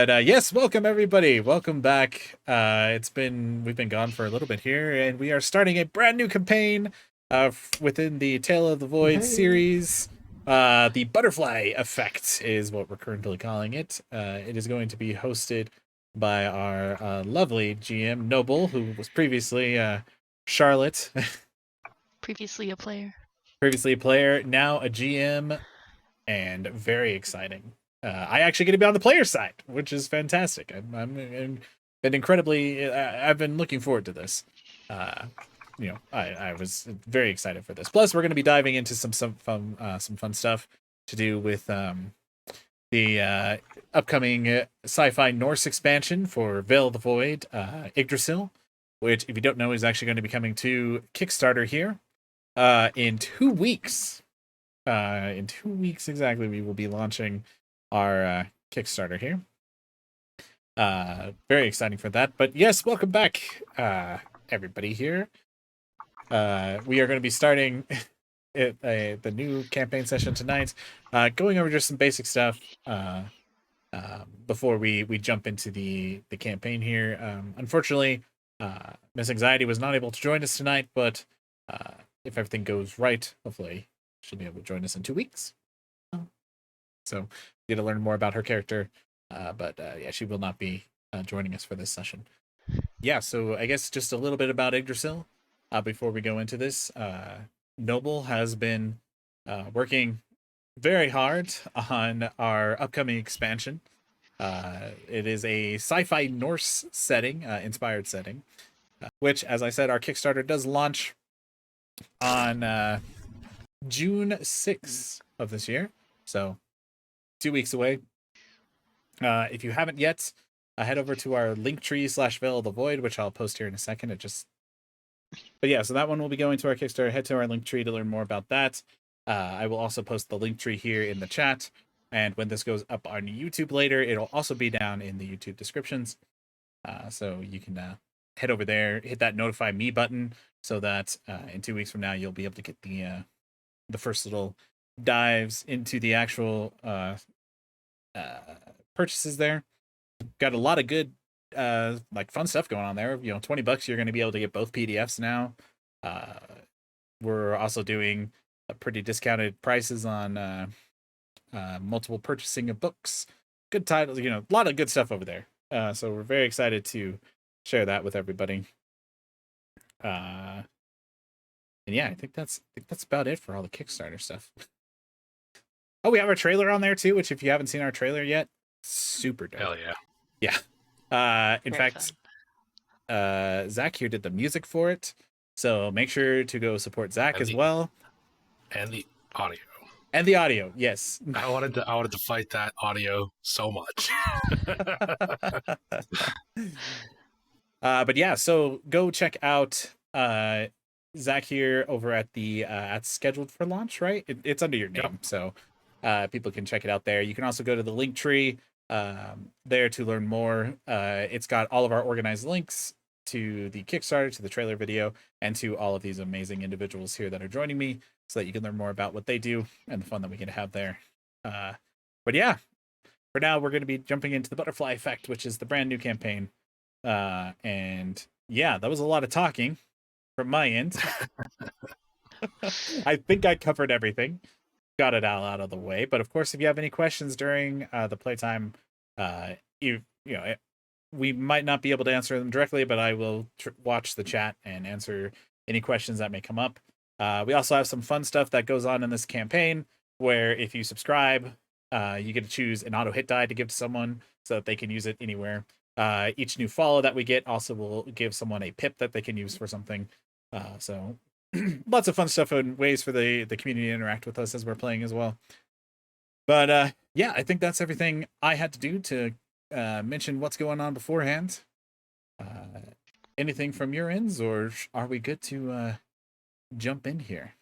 But yes, welcome everybody. Welcome back. We've been gone for a little bit here, and we are starting a brand new campaign within the Tale of the Void Hey. series. The Butterfly Effect is what we're currently calling it. It is going to be hosted by our lovely GM Noble, who was previously Charlotte, Previously a player. previously a player, now a GM, and very exciting. I actually get to be on the player side, which is fantastic. I'm been incredibly. I've been looking forward to this. I was very excited for this. Plus, we're going to be diving into some fun stuff to do with the upcoming sci-fi Norse expansion for Veil of the Void, Yggdrasil, which, if you don't know, is actually going to be coming to Kickstarter here in 2 weeks. In 2 weeks exactly, we will be launching our Kickstarter here. Very exciting for that. But yes, welcome back, everybody here. We are going to be starting the new campaign session tonight, going over just some basic stuff before we jump into the campaign here. Unfortunately, Miss Anxiety was not able to join us tonight, but if everything goes right, hopefully she'll be able to join us in 2 weeks. So get to learn more about her character. But yeah, she will not be joining us for this session. Yeah, so I guess just a little bit about Yggdrasil before we go into this. Noble has been working very hard on our upcoming expansion. It is a sci-fi Norse setting, inspired setting, which, as I said, our Kickstarter does launch on June 6th of this year. So 2 weeks away. If you haven't yet, head over to our Linktree/Veil of the Void, which I'll post here in a second. But yeah, so that one will be going to our Kickstarter. Head to our Linktree to learn more about that. I will also post the Linktree here in the chat, and when this goes up on YouTube later, it'll also be down in the YouTube descriptions. So you can head over there, hit that notify me button, so that in 2 weeks from now you'll be able to get the first little dives into the actual purchases there. Got a lot of good like fun stuff going on there. $20 you're going to be able to get both PDFs now. We're also doing pretty discounted prices on multiple purchasing of books. Good titles, a lot of good stuff over there. So we're very excited to share that with everybody. And yeah, I think that's about it for all the Kickstarter stuff. Oh, we have our trailer on there too, which, if you haven't seen our trailer yet, super dope. Hell yeah. Yeah. In Very fact, fun. Zach here did the music for it, so make sure to go support Zach as well. And the audio. And the audio, yes. I wanted to fight that audio so much. But yeah, so go check out Zach here over at the at Scheduled for Launch, right? It's under your name, Yep. so people can check it out there. You can also go to the Linktree there to learn more. It's got all of our organized links to the Kickstarter, to the trailer video, and to all of these amazing individuals here that are joining me, so that you can learn more about what they do and the fun that we can have there. But yeah, for now, we're going to be jumping into the Butterfly Effect, which is the brand new campaign. And yeah, that was a lot of talking from my end. I think I covered everything, got it all out of the way. But of course, if you have any questions during the playtime, we might not be able to answer them directly, but I will watch the chat and answer any questions that may come up. We also have some fun stuff that goes on in this campaign, where if you subscribe, you get to choose an auto hit die to give to someone so that they can use it anywhere. Each new follow that we get also will give someone a pip that they can use for something. So lots of fun stuff and ways for the community to interact with us as we're playing as well. But yeah, I think that's everything I had to do to mention what's going on beforehand. Anything from your ends, or are we good to jump in here?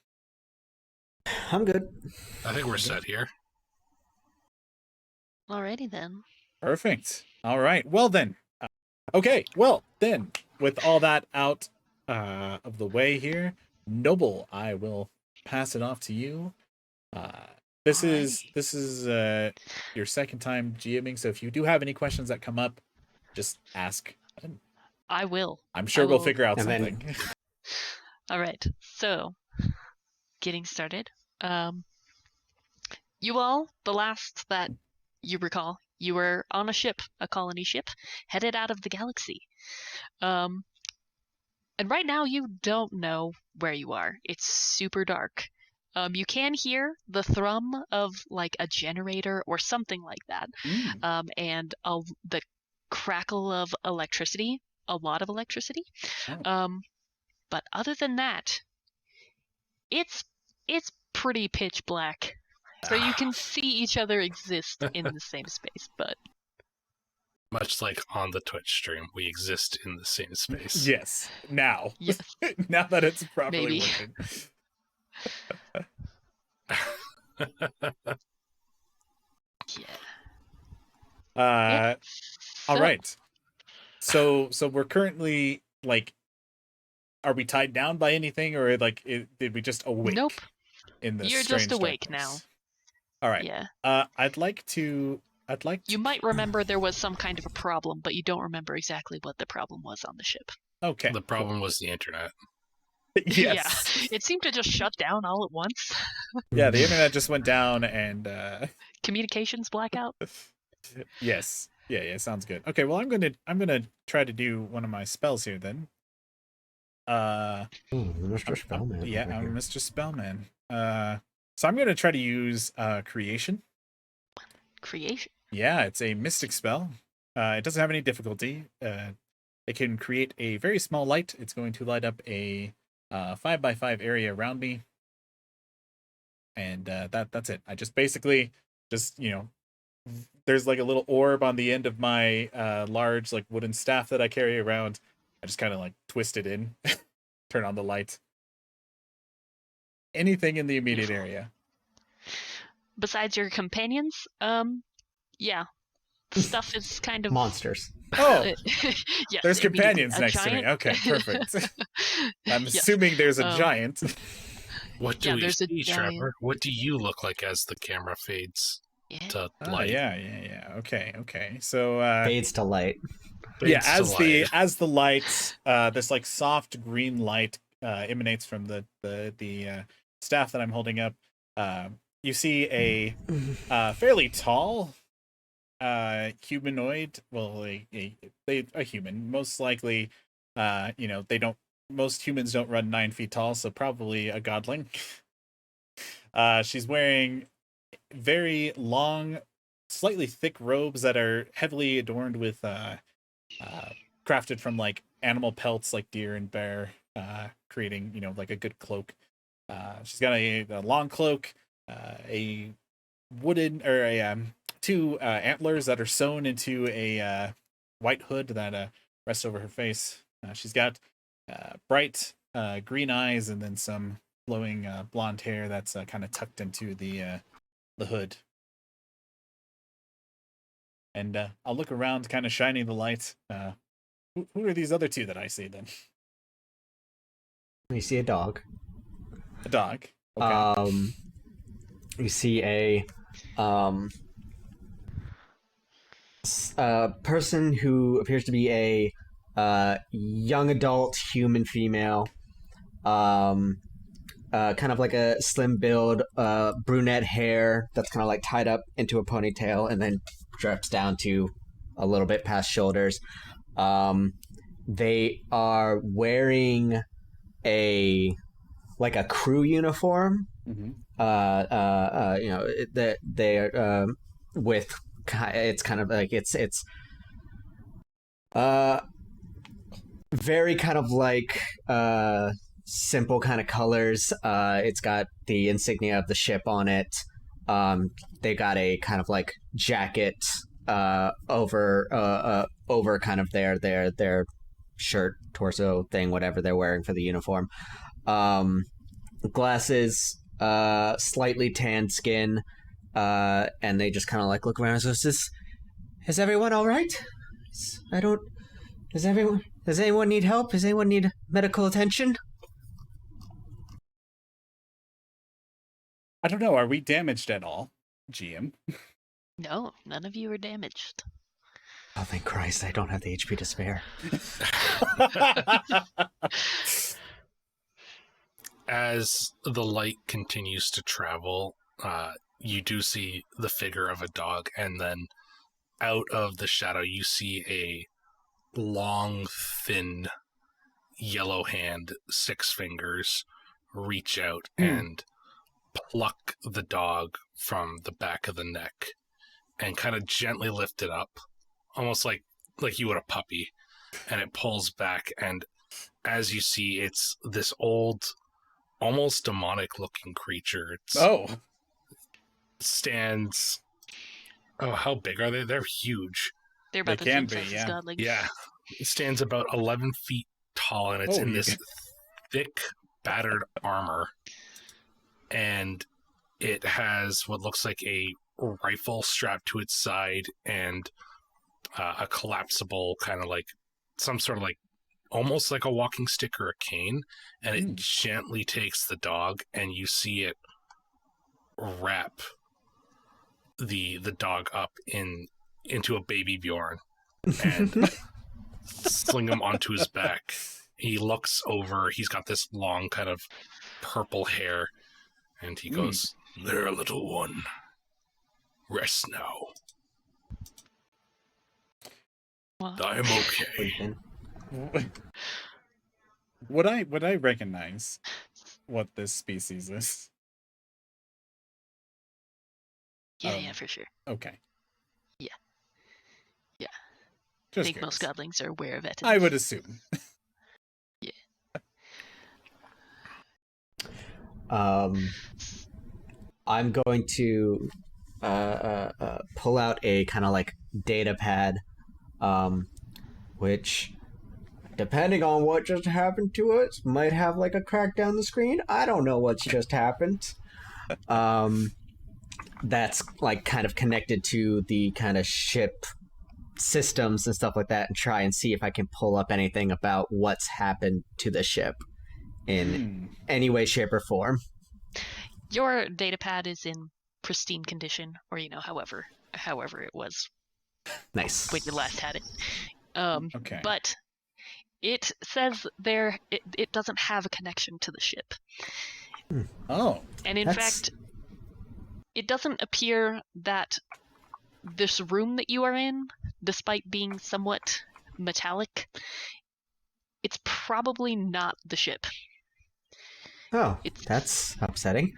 I'm good. I think we're set here. Alrighty then. Perfect. All right. Well then. Okay. Well then, with all that out of the way here, Noble, I will pass it off to you. this Alrighty. is your second time GMing, so if you do have any questions that come up, just ask. And I will. I'm sure I we'll will. figure out And then- something. All right. So, getting started. You all, the last that you recall, you were on a ship, a colony ship, headed out of the galaxy. And right now you don't know where you are. It's super dark. You can hear the thrum of like a generator or something like that, Mm. and the crackle of electricity, a lot of electricity. Oh. But other than that, it's pretty pitch black. So you can see each other exist in the same space, but Much like on the Twitch stream, we exist in the same space. Yes. Now. yes, Now that it's properly Maybe. working. yeah. All So, right. So we're currently like, are we tied down by anything, or like did we just awake? Nope. In this You're strange just awake darkness? All right. Yeah. I'd like to. You might remember there was some kind of a problem, but you don't remember exactly what the problem was on the ship. Okay. The problem was the internet. Yes. Yeah. It seemed to just shut down all at once. Yeah. The internet just went down, and Communications blackout. yes. Yeah. Sounds good. Okay. Well, I'm gonna try to do one of my spells here then. Mr. Spellman. Yeah, over I'm here. Mr. Spellman. So I'm gonna try to use creation. Creation. Yeah, it's a mystic spell. It doesn't have any difficulty. It can create a very small light. It's going to light up a 5x5 area around me, and that's it. I just basically just there's like a little orb on the end of my large like wooden staff that I carry around. I just kind of like twist it in, turn on the light. Anything in the immediate Beautiful. area. Besides your companions, yeah, stuff is kind of Monsters. Oh, yes, there's immediately. companions A next giant... to me. Okay, perfect. I'm Yes. assuming there's a giant. What do Yeah, we there's a see, giant- Trevor? What do you look like as the camera fades Yeah. to Ah, light? yeah. Okay. So Fades to light. yeah, Fades to light. as the light, this like soft green light emanates from the staff that I'm holding up. You see a fairly tall humanoid. Well, a human, most likely. Most humans don't run 9 feet tall, so probably a godling. She's wearing very long, slightly thick robes that are heavily adorned with crafted from like animal pelts like deer and bear, creating like a good cloak. She's got a long cloak, a wooden or a two antlers that are sewn into a white hood that rests over her face. She's got bright green eyes and then some flowing blonde hair that's kind of tucked into the hood. And I'll look around, kind of shining the light. Who are these other two that I see then? You see a dog. A dog. Okay. You see a person who appears to be a young adult human female. Kind of like a slim build, brunette hair that's kind of like tied up into a ponytail and then drips down to a little bit past shoulders. They are wearing a crew uniform. Mm-hmm. They're with it's kind of like it's very kind of like simple kind of colors. It's got the insignia of the ship on it. They got a kind of like jacket over kind of their shirt, torso thing, whatever they're wearing for the uniform. Glasses, slightly tanned skin, and they just kind of like look around. So is everyone all right? Does anyone need help? Does anyone need medical attention? I don't know. Are we damaged at all, GM? No, none of you are damaged. Oh, thank Christ, I don't have the HP to spare. As the light continues to travel, you do see the figure of a dog, and then out of the shadow, you see a long, thin, yellow hand, 6 fingers, reach out and pluck the dog from the back of the neck and kind of gently lift it up, almost like you would a puppy, and it pulls back, and as you see, it's this old, almost demonic-looking creature. Stands... Oh, how big are they? They're huge. They're about They the can same be, size yeah. as godlings. Yeah. It stands about 11 feet tall, and it's in this thick, battered armor. And it has what looks like a rifle strapped to its side and a collapsible kind of like some sort of like almost like a walking stick or a cane, and it gently takes the dog, and you see it wrap the dog up into a baby Bjorn and sling him onto his back. He looks over, he's got this long kind of purple hair, and he goes, "There, little one. Rest now. Well, I'm okay." Would I recognize what this species is? yeah, for sure. Okay. Yeah. Yeah. I Just think most curious. godlings are aware of it. I would assume. I'm going to pull out a kind of like data pad, which, depending on what just happened to us, might have like a crack down the screen. I don't know what's just happened. That's like kind of connected to the kind of ship systems and stuff like that, and try and see if I can pull up anything about what's happened to the ship in any way, shape, or form. Your data pad is in pristine condition, or however it was Nice. when you last had it. Okay. But it says there it doesn't have a connection to the ship. Oh. And in fact, it doesn't appear that this room that you are in, despite being somewhat metallic, it's probably not the ship. Oh, It's- that's upsetting.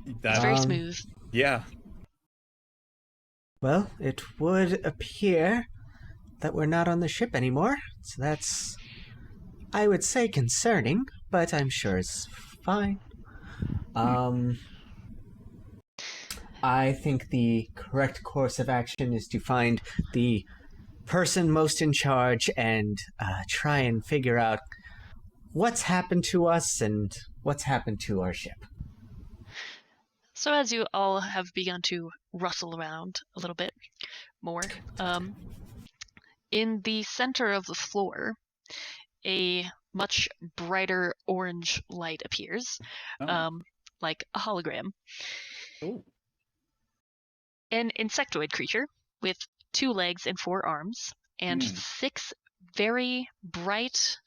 It's very smooth. Yeah. Well, it would appear that we're not on the ship anymore, so that's, I would say, concerning, but I'm sure it's fine. I think the correct course of action is to find the person most in charge and try and figure out what's happened to us and what's happened to our ship. So as you all have begun to rustle around a little bit more, in the center of the floor, a much brighter orange light appears, like a hologram. Oh. An insectoid creature with 2 legs and 4 arms, and 6 very bright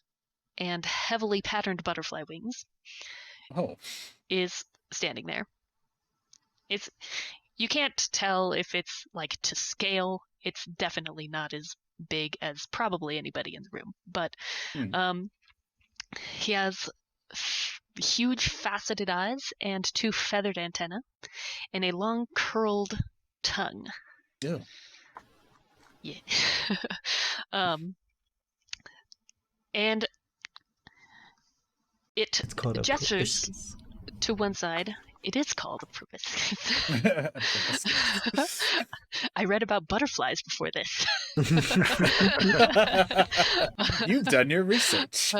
and heavily patterned butterfly wings is standing there. You can't tell if it's like to scale. It's definitely not as big as probably anybody in the room, but he has huge faceted eyes and 2 feathered antennae and a long curled tongue. Yeah. Yeah. And it gestures to one side. It is called a proboscis. I read about butterflies before this. You've done your research.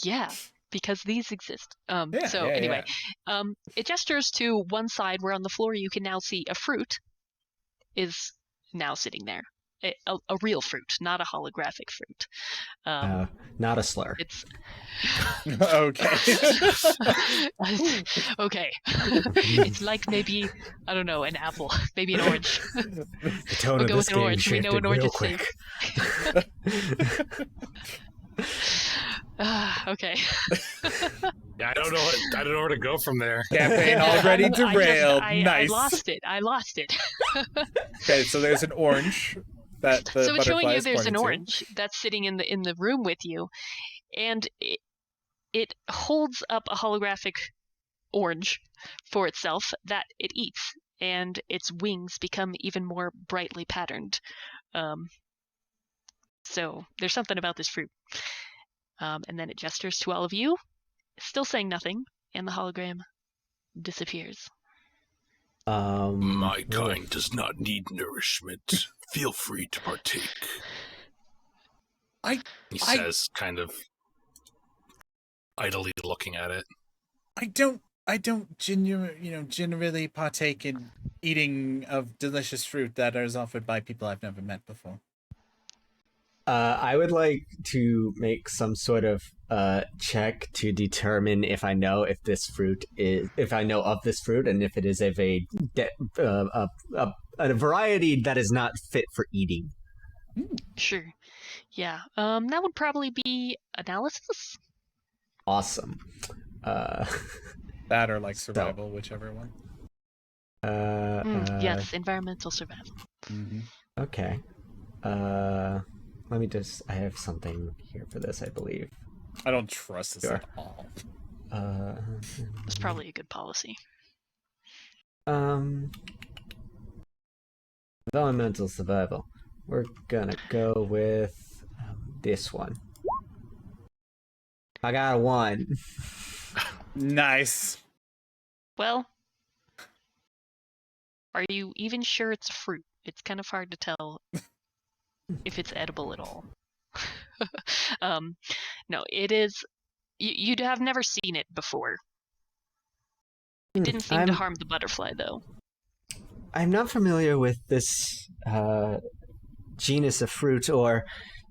Yeah, because these exist. Yeah. It gestures to one side where on the floor you can now see a fruit is now sitting there. a real fruit, not a holographic fruit. Not a slur. It's Okay. okay. It's like maybe, I don't know, an apple, maybe an orange. The tone We'll of go this with an game orange. We know shifted an orange real is quick. Okay. Yeah, I don't know where to go from there. Campaign already derailed. I Nice. lost it. Okay, so there's an orange that the So it's showing butterfly you is there's pointing an to. orange that's sitting in the room with you, and it holds up a holographic orange for itself that it eats, and its wings become even more brightly patterned. So there's something about this fruit. And then it gestures to all of you, still saying nothing, and the hologram disappears. My kind does not need nourishment. Feel free to partake. He says, kind of idly looking at it. I don't generally partake in eating of delicious fruit that is offered by people I've never met before. I would like to make some sort of check to determine if I know of this fruit, and if it is of a variety that is not fit for eating. Sure. Yeah. That would probably be analysis. Awesome. That or like survival, whichever one. Yes, environmental survival. Mm-hmm. Okay. Let me just. I have something here for this, I believe. I don't trust this at all. It's probably a good policy. Environmental survival. We're gonna go with this one. I got a 1. Nice. Well, are you even sure it's a fruit? It's kind of hard to tell if it's edible at all. No, it is. You'd have never seen it before. It didn't seem to harm the butterfly, though. I'm not familiar with this genus of fruit or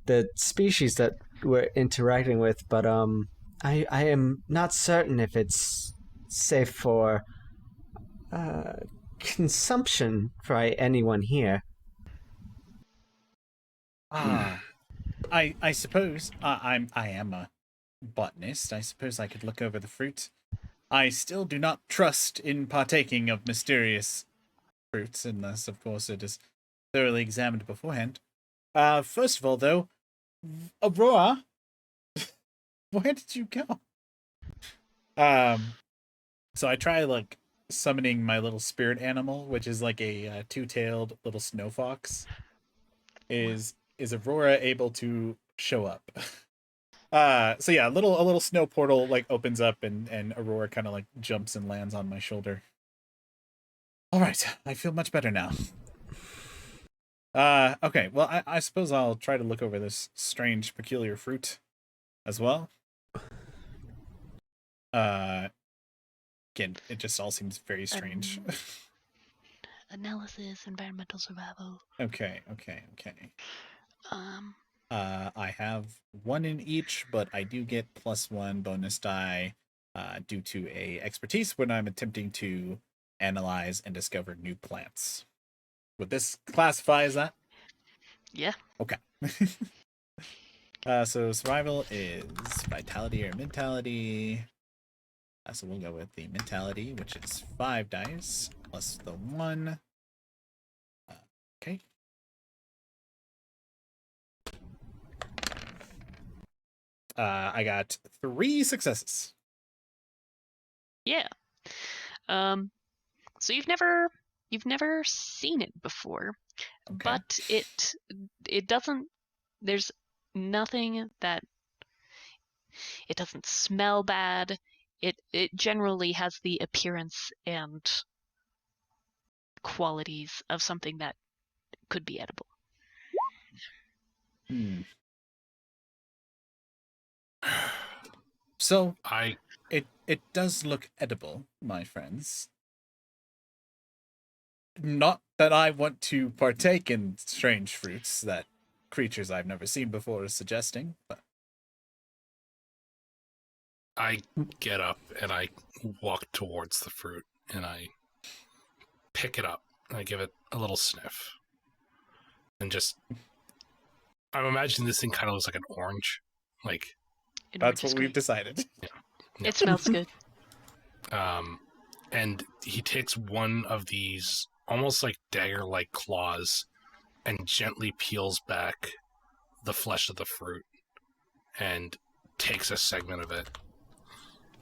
the species that we're interacting with, but I am not certain if it's safe for consumption for anyone here. I suppose I am a botanist. I suppose I could look over the fruit. I still do not trust in partaking of mysterious fruits unless, of course, it is thoroughly examined beforehand. First of all, though, Aurora, where did you go? So I try like summoning my little spirit animal, which is like a two-tailed little snow fox. Is Aurora able to show up? So yeah, a little snow portal like opens up and Aurora kind of like jumps and lands on my shoulder. All right, I feel much better now. Okay, well I suppose I'll try to look over this strange, peculiar fruit as well. Again, it just all seems very strange. Analysis, environmental survival. Okay. I have 1 in each, but I do get +1 bonus die due to a expertise when I'm attempting to analyze and discover new plants. Would this classify as that? Yeah. Okay. So survival is vitality or mentality. So we'll go with the mentality, which is 5 dice plus the 1. Okay. I got 3 successes. Yeah. So you've never seen it before, Okay. but it doesn't. There's nothing that it doesn't smell bad. It generally has the appearance and qualities of something that could be edible. So it does look edible, my friends. Not that I want to partake in strange fruits that creatures I've never seen before are suggesting, but I get up and I walk towards the fruit and I pick it up and I give it a little sniff. And just, I'm imagining this thing kind of looks like an orange. Like, that's what we've decided. Yeah. It smells good. And he takes one of these almost like dagger-like claws and gently peels back the flesh of the fruit and takes a segment of it.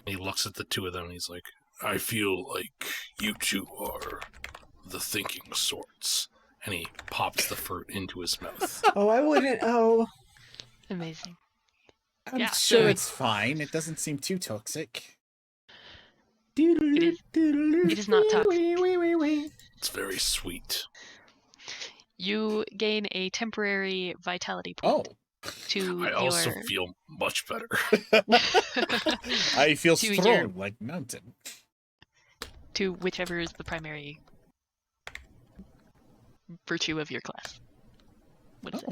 He looks at the two of them and he's like, I feel like you two are the thinking sorts. And he pops the fruit into his mouth. Oh, I wouldn't. Oh. Amazing. I'm Yeah, sure so- it's fine. It doesn't seem too toxic. It is not toxic. It's very sweet. You gain a temporary vitality Oh, point to I also your feel much better. I feel To strong your- like mountain. to whichever is the primary virtue of your class. What is it?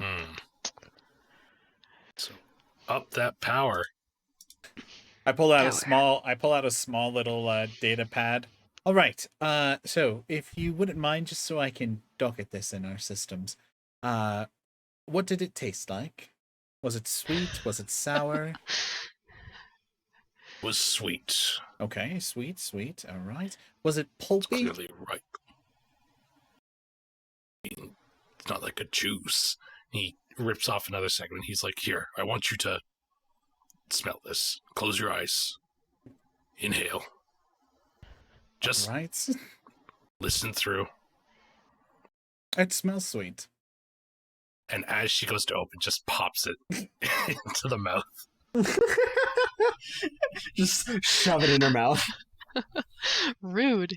So, up that power. I pull out Power. a small little data pad. All right. So if you wouldn't mind, just so I can docket this in our systems, what did it taste like? Was it sweet? Was it sour? Was sweet. Okay, sweet. All right. Was it It's pulpy? clearly ripe. I mean, it's not like a juice. He rips off another segment. He's like, here, I want you to smell this. Close your eyes. Inhale. Just All right. listen through. It smells sweet. And as she goes to open, just pops it into the mouth. Just shove it in her mouth. Rude.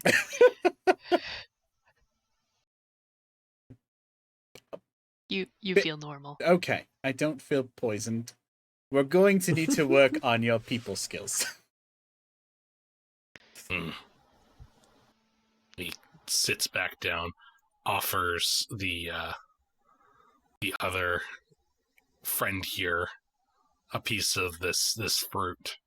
You feel normal. Okay, I don't feel poisoned. We're going to need to work on your people skills. He sits back down, offers the other friend here a piece of this fruit.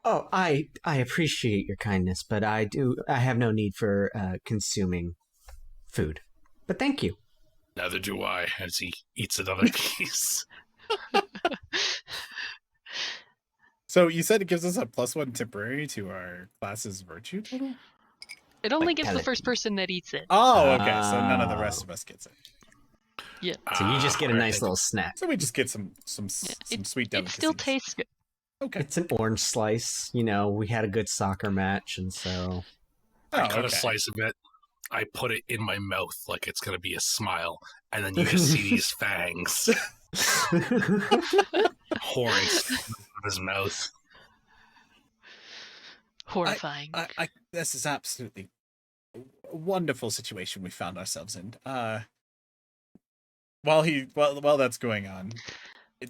Oh, I appreciate your kindness, but I have no need for consuming food. But thank you. Neither do I, as he eats another piece. So you said it gives us a +1 temporary to our class's virtue total? It only Like gives the pellet. first person that eats it. Oh, okay. So none of the rest of us gets it. Yeah. So you just get a I nice think- little snack. So we just get some Yeah, sweet It delicacies. still tastes good. Okay. It's an orange slice. You know, we had a good soccer match, and so I Oh, cut a okay. slice of it. I put it in my mouth like it's going to be a smile. And then you just see these fangs. Horns of his mouth. Horrifying. This is absolutely a wonderful situation we found ourselves in. While that's going on,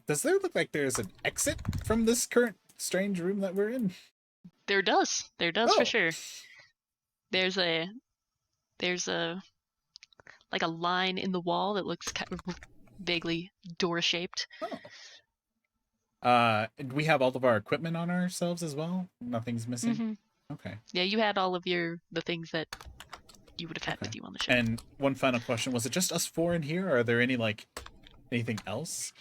does there look like there's an exit from this current strange room that we're in? There does Oh. for sure. There's a like a line in the wall that looks kind of vaguely door shaped. We have all of our equipment on ourselves as well. Nothing's missing. Hmm Okay. Yeah, you had all of the things that you would have had Okay. with you on the ship. And one final question: was it just us four in here, or are there anything else?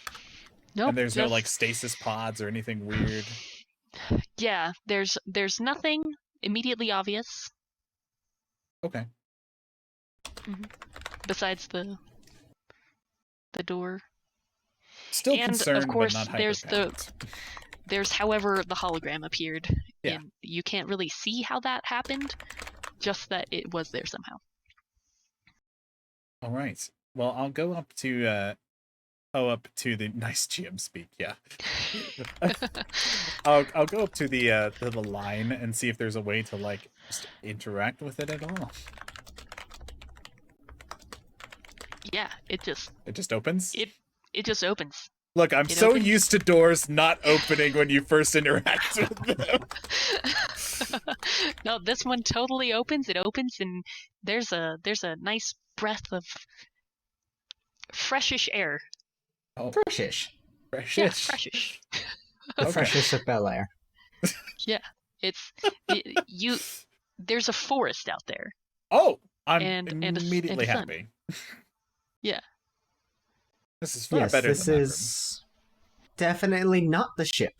Nope, And there's no just- like stasis pods or anything weird. Yeah, there's nothing immediately obvious Okay. besides the door. Still And, of concerned, course, but not there's the- hyper-panicked. There's, however, the hologram appeared. Yeah. And you can't really see how that happened, just that it was there somehow. All right. Well, I'll go up to the nice GM speak. Yeah. I'll go up to the line and see if there's a way to like just interact with it at all. Yeah, it just opens. it just opens. Look, I'm it so opens. used to doors not opening when you first interact with them. No, this one totally opens. It opens, and there's a nice breath of freshish air. Oh, Freshish. freshish. Yeah, freshish. The Okay. freshish of Bel Air. Yeah, it's you. There's a forest out there. Oh, I'm And a immediately sun. happy. Yeah. This is far Yes, better this than that is definitely not the ship.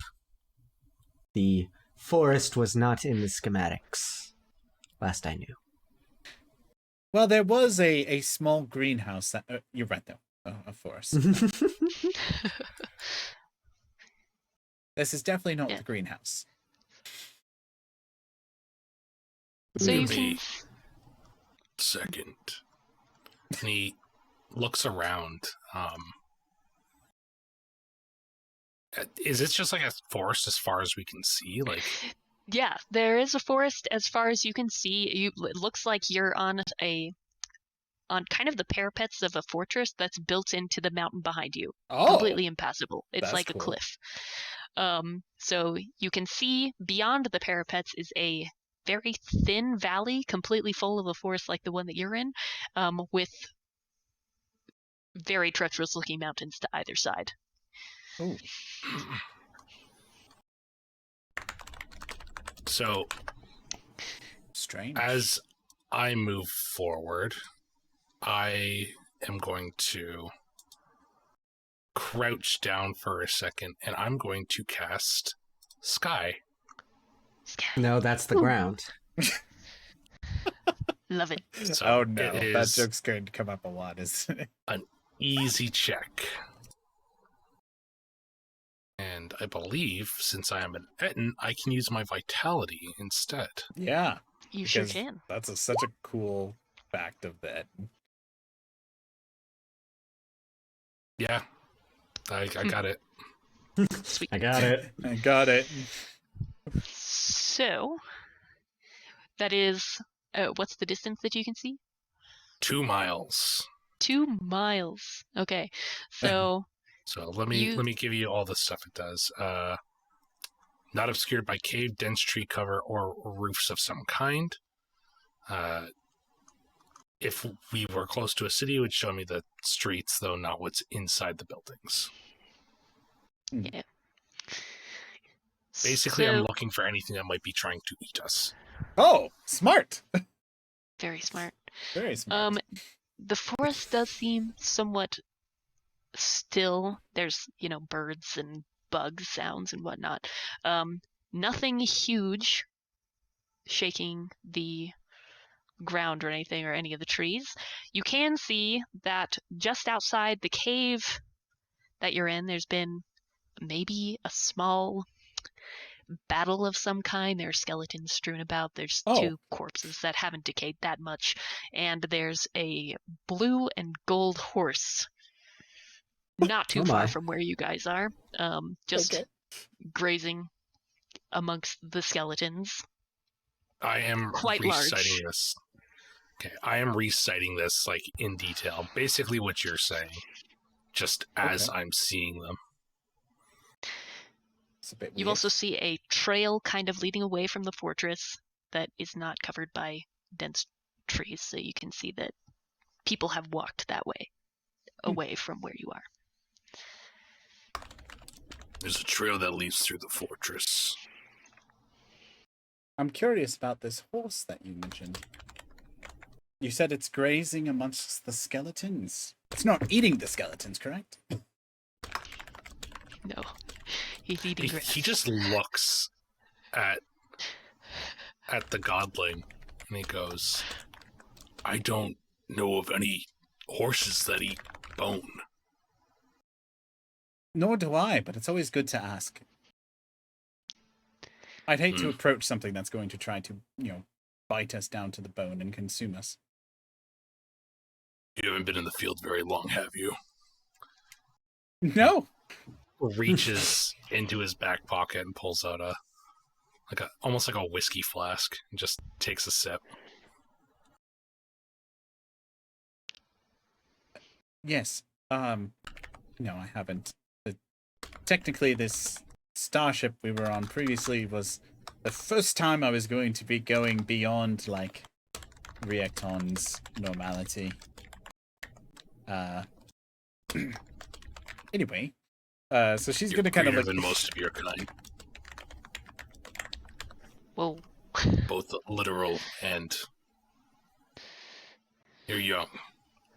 The forest was not in the schematics, last I knew. Well, there was a small greenhouse that you're right though. Of course. This is definitely not Yeah. the greenhouse. So you Give can. me a second. And he looks around. Is it just like a forest as far as we can see? Like, Yeah, there is a forest as far as you can see. It looks like you're on kind of the parapets of a fortress that's built into the mountain behind you. Oh, Completely impassable. It's that's like cool. a cliff. So you can see beyond the parapets is a very thin valley, completely full of a forest like the one that you're in, with very treacherous looking mountains to either side. Ooh. so Strange. as I move forward, I am going to crouch down for a second, and I'm going to cast Sky. No, that's the ground. Love it. So Oh no, it that is joke's going to come up a lot, isn't it? an easy check. And I believe, since I am an Etten, I can use my vitality instead. Yeah. You sure because can. That's such a cool fact of that. Yeah, I got it. Sweet. I got it. I got it. So that is what's the distance that you can see? 2 miles. 2 miles. Okay. So So let me give you all the stuff it does. Not obscured by cave, dense tree cover, or roofs of some kind. If we were close to a city, it would show me the streets, though not what's inside the buildings. yeah. Basically, So, I'm looking for anything that might be trying to eat us. Oh, smart. very smart. Very smart. The forest does seem somewhat still. There's, birds and bug sounds and whatnot. Nothing huge shaking the ground or anything or any of the trees. You can see that just outside the cave that you're in, there's been maybe a small battle of some kind. There are skeletons strewn about. There's Oh. 2 corpses that haven't decayed that much. And there's a blue and gold horse not too Oh far my. from where you guys are. Just Okay. grazing amongst the skeletons. I am Quite reciting large. this. Okay, I am reciting this like in detail. Basically, what you're saying, just as Okay. I'm seeing them. It's a bit You weird. also see a trail kind of leading away from the fortress that is not covered by dense trees, so you can see that people have walked that way, away from where you are. There's a trail that leads through the fortress. I'm curious about this horse that you mentioned. You said it's grazing amongst the skeletons. It's not eating the skeletons, correct? No, he's eating grass. He just looks at the godling and he goes, I don't know of any horses that eat bone. Nor do I, but it's always good to ask. I'd hate to approach something that's going to try to, bite us down to the bone and consume us. You haven't been in the field very long, have you? No. Reaches into his back pocket and pulls out almost like a whiskey flask and just takes a sip. Yes. No, I haven't. Technically, this starship we were on previously was the first time I was going to be going beyond, like, Reacton's normality. Anyway, so she's You're gonna kind of greater like than most of your kind, Whoa. both literal and you're young.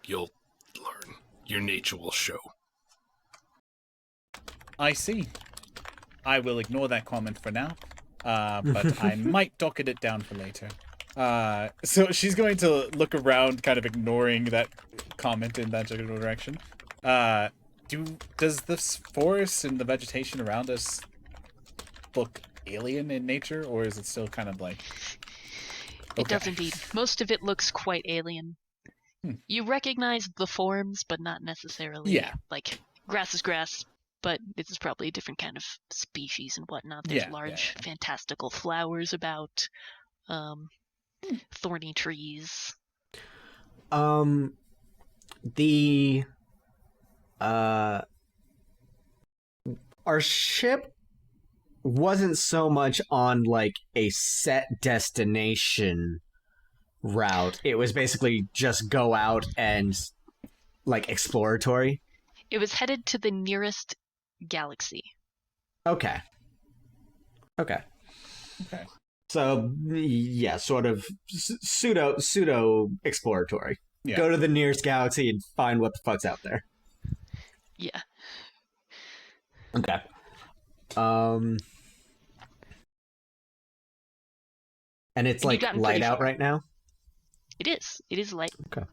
You'll learn. Your nature will show. I see. I will ignore that comment for now, but I might docket it down for later. So she's going to look around, kind of ignoring that comment in that general direction. Does this forest and the vegetation around us look alien in nature, or is it still kind of like... It does indeed. Most of it looks quite alien. You recognize the forms, but not necessarily. Yeah. Like, grass is grass, but this is probably a different kind of species and whatnot. There's large, fantastical flowers about, thorny trees. Our ship wasn't so much on like a set destination route. It was basically just go out and like exploratory. It was headed to the nearest galaxy. Okay. So yeah, sort of pseudo exploratory. Yeah. Go to the nearest galaxy and find what the fuck's out there. Yeah. Okay. And it's like light out right now? It is. It is light. Okay.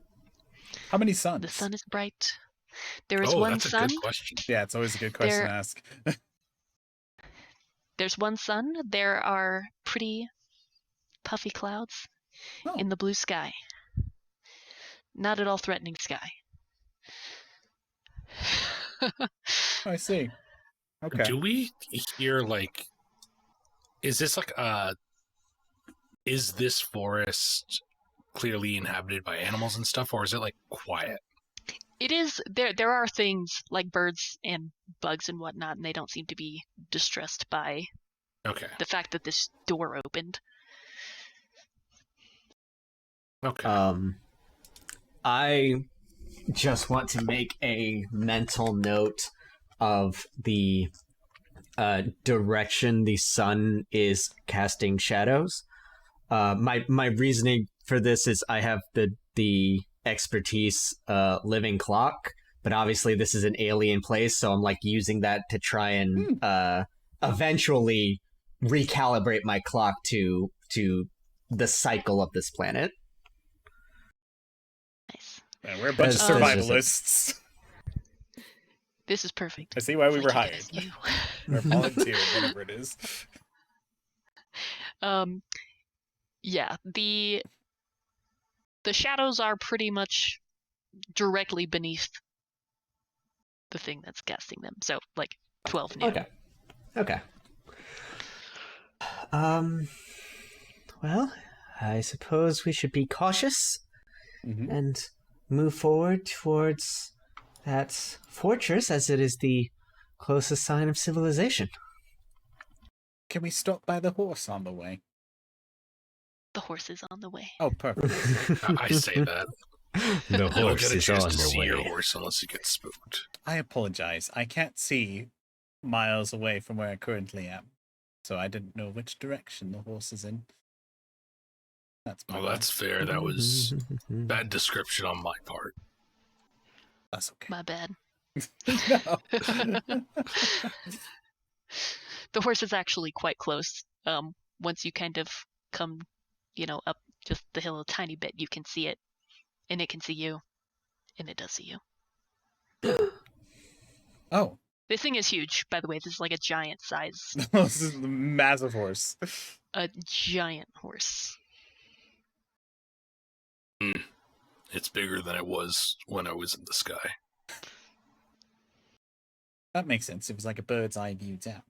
How many suns? The sun is bright. There is one that's sun. a good question. Yeah, it's always a good question to ask. There's one sun. There are pretty puffy clouds in the blue sky. Not at all threatening sky. I see. Okay. Do we hear like, is this forest clearly inhabited by animals and stuff, or is it like quiet? It is. There are things like birds and bugs and whatnot, and they don't seem to be distressed by the fact that this door opened. Okay. I just want to make a mental note of the direction the sun is casting shadows. My reasoning for this is I have the expertise living clock, but obviously this is an alien place, so I'm like using that to try and eventually recalibrate my clock to the cycle of this planet. Nice. Man, we're a bunch of survivalists. This is perfect. I see why we were hired. You. Or volunteered, whatever it is. Yeah, the shadows are pretty much directly beneath the thing that's casting them. So, like 12 noon. Okay. Well, I suppose we should be cautious and move forward towards that fortress, as it is the closest sign of civilization. Can we stop by the horse on the way? The horse is on the way. Oh, perfect. I say that. The You don't get a chance to see your horse unless you get spooked. I apologize. I can't see miles away from where I currently am, so I didn't know which direction the horse is in. That's fair. That was bad description on my part. That's okay. My bad. No. The horse is actually quite close. Once you kind of come, up just the hill a tiny bit, you can see it, and it can see you, and it does see you. Oh. This thing is huge, by the way. This is like a giant size. This is a massive horse. A giant horse. It's bigger than it was when I was in the sky. That makes sense. It was like a bird's eye view down.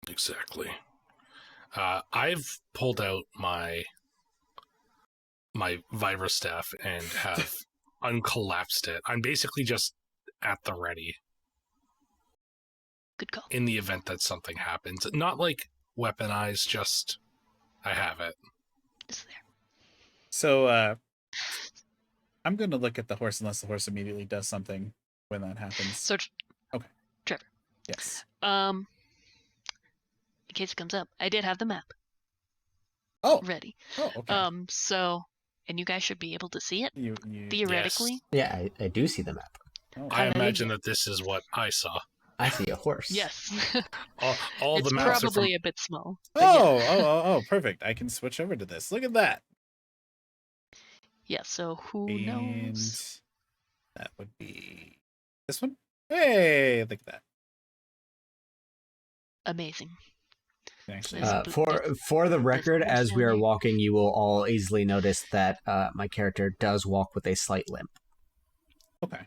Exactly. I've pulled out my vibra staff and have uncollapsed it. I'm basically just at the ready. Good call. In the event that something happens. Not like weaponized, just I have it. Is there? So I'm going to look at the horse unless the horse immediately does something when that happens. So, Okay. Trevor. Yes. In case it comes up, I did have the map Oh. ready. Oh, okay. So, and you guys should be able to see it You theoretically. Yeah, I do see the map. Oh. I imagine Hallelujah. that this is what I saw. I see a horse. Yes. All It's the maps are from probably a bit small. But Oh, perfect. I can switch over to this. Look at that. yeah, so who And knows? that would be this one. Hey, look at that. Amazing. Actually, Nice. For the record, horse as we down are there. walking, you will all easily notice that my character does walk with a slight limp. okay.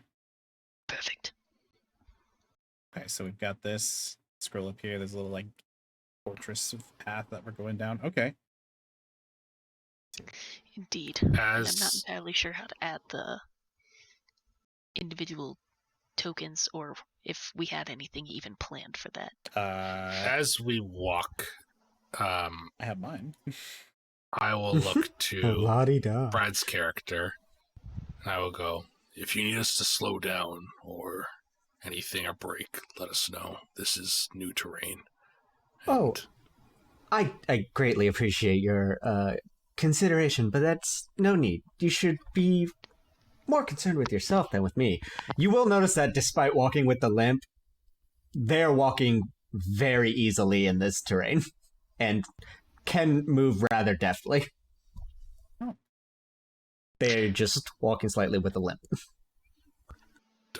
Perfect. Okay, so we've got this. Scroll up here. There's a little like fortress path that we're going down. Okay. Indeed. And I'm not as entirely sure how to add the individual tokens or if we had anything even planned for that. as we walk. I have mine. I will look to La-di-da. Brad's character, and I will go. If you need us to slow down or anything or break, let us know. This is new terrain. Oh. I greatly appreciate your consideration, but that's no need. You should be more concerned with yourself than with me. You will notice that despite walking with the limp, they're walking very easily in this terrain and can move rather deftly. Oh. They're just walking slightly with a limp.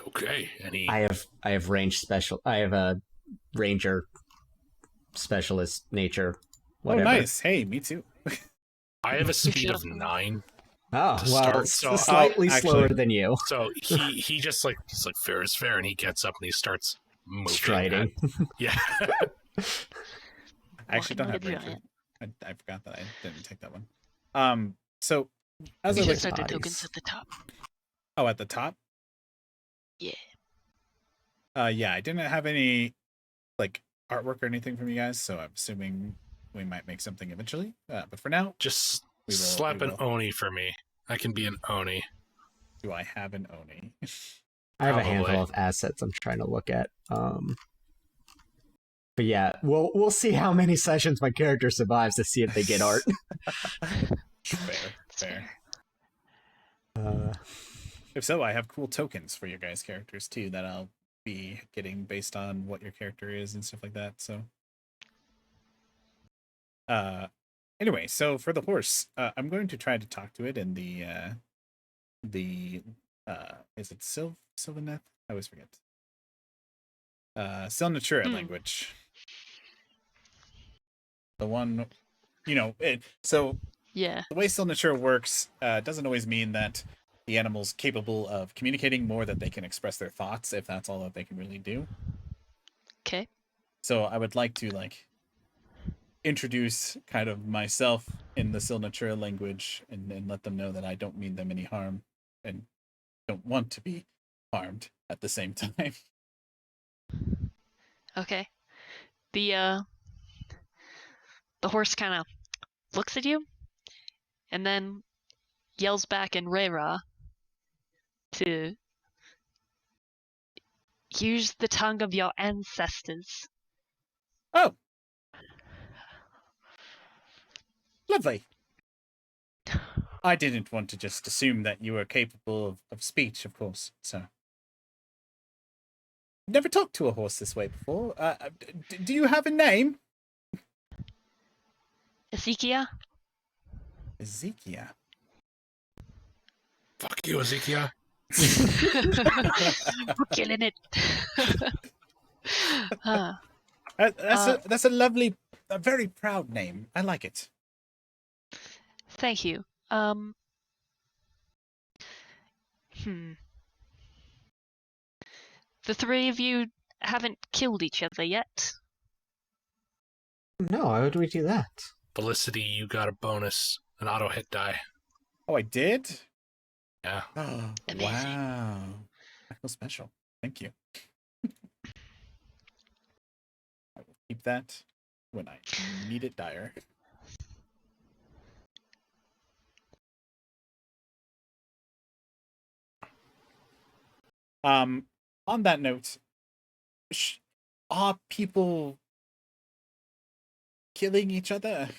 Okay. I have range special. I have a ranger specialist nature. Whatever. Oh, nice. Hey, me too. I have a speed of 9. Oh, To well, start, so- slightly actually- slower than you. So he just he's like fair is fair, and he gets up and he starts moving. Striding. Yeah. I actually don't Walking have like a Ranger. giant. I forgot that I didn't take that one. So as We I should look, start the bodies. tokens at the top. oh, at the top. Yeah. Yeah, I didn't have any like artwork or anything from you guys, so I'm assuming we might make something eventually. But for now, Just We will- slap we an will. Oni for me. I can be an Oni. do I have an Oni? I have a Probably. handful of assets I'm trying to look at. But yeah, we'll see how many sessions my character survives to see if they get art. Fair. That's fair. If so, I have cool tokens for your guys' characters too that I'll be getting based on what your character is and stuff like that. So, anyway, so for the horse, I'm going to try to talk to it in the is it Sylvaneth? I always forget. Silnatura language. The one, so Yeah. the way Silnatura works doesn't always mean that the animal's capable of communicating, more that they can express their thoughts if that's all that they can really do. Okay. So I would like to introduce kind of myself in the Silnatura language and let them know that I don't mean them any harm and don't want to be harmed at the same time. Okay. The horse kind of looks at you and then yells back in Rera to use the tongue of your ancestors. Oh, lovely. I didn't want to just assume that you were capable of speech, of course, so. Never talked to a horse this way before. Do you have a name? Ezekiel? Ezekiel. Fuck you, Ezekiel. We're killing it. That's a lovely, a very proud name. I like it. Thank you. The three of you haven't killed each other yet. No, why would we do that? Felicity, you got a bonus, an auto hit die. Oh, I did? Yeah. Oh, Amazing. wow. I feel special. Thank you. I will keep that when I need it dire. On that note, are people killing each other?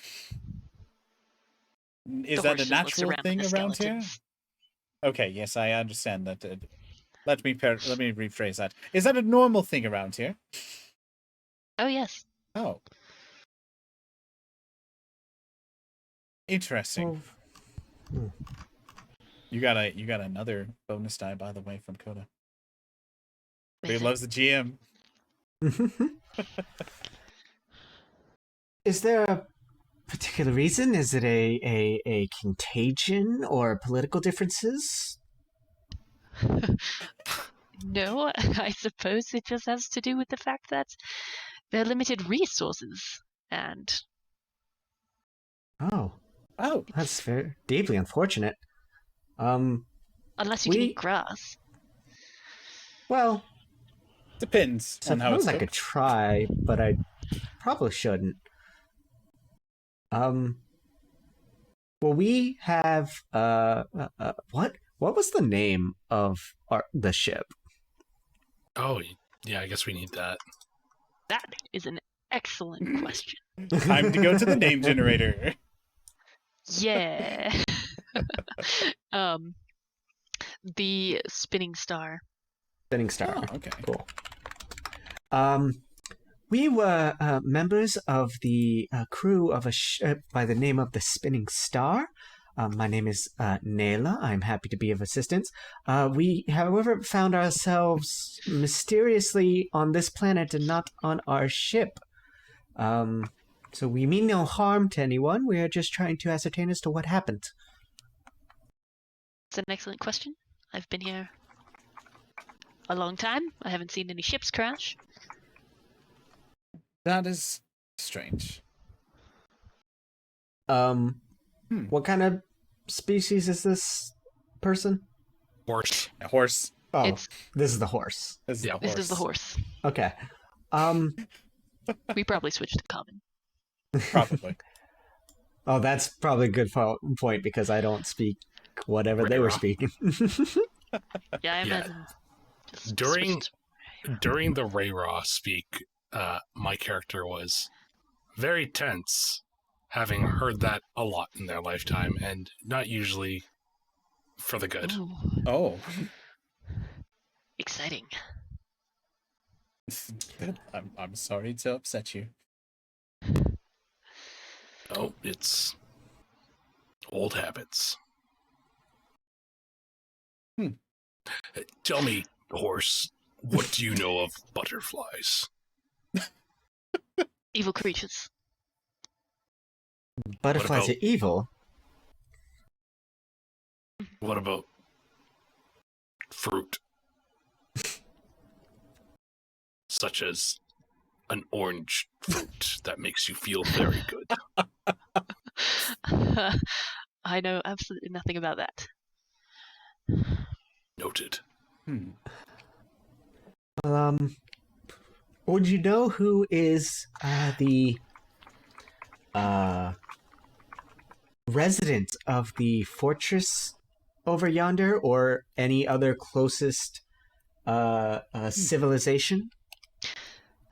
Is The that a horses look natural surrounded thing the around here? skeletons. Okay, yes, I understand that. Let me rephrase that. Is that a normal thing around here? Oh yes. Oh, interesting. Well, You got another bonus die, by the way, from Coda. He Amazing. loves the GM. Is there a particular reason? Is it a contagion or political differences? No, I suppose it just has to do with the fact that there are limited resources, and Oh, Oh, that's very deeply unfortunate. unless you can eat grass. Well, depends on how it's suppose I could cooked. try, but I probably shouldn't. Well, we have what was the name of the ship? Oh, yeah, I guess we need that. That is an excellent question. Time to go to the name generator. Yeah. The spinning star. Spinning Star. Oh, okay. Cool. We were members of the crew of a ship by the name of the Spinning Star. My name is Nayla. I'm happy to be of assistance. We, however, found ourselves mysteriously on this planet and not on our ship. So we mean no harm to anyone. We are just trying to ascertain as to what happened. It's an excellent question. I've been here a long time. I haven't seen any ships crash. That is strange. What kind of species is this person? Horse. A horse. Oh, It's- this is the horse. This is Yeah. the This horse. is the horse. Okay. We probably switched to common. Probably. Oh, that's probably a good point because I don't speak whatever they were Rara. speaking. Yeah, I Yeah. imagine. Just During switched. during the Ray Raw speak, my character was very tense, having heard that a lot in their lifetime, and not usually for the good. Ooh, Oh. exciting. I'm sorry to upset you. Oh, it's old habits. Tell me, horse, what do you know of butterflies? Evil creatures. Butterflies about- are evil. What about fruit? Such as an orange fruit that makes you feel very good. I know absolutely nothing about that. Noted. Would you know who is the resident of the fortress over yonder, or any other closest civilization?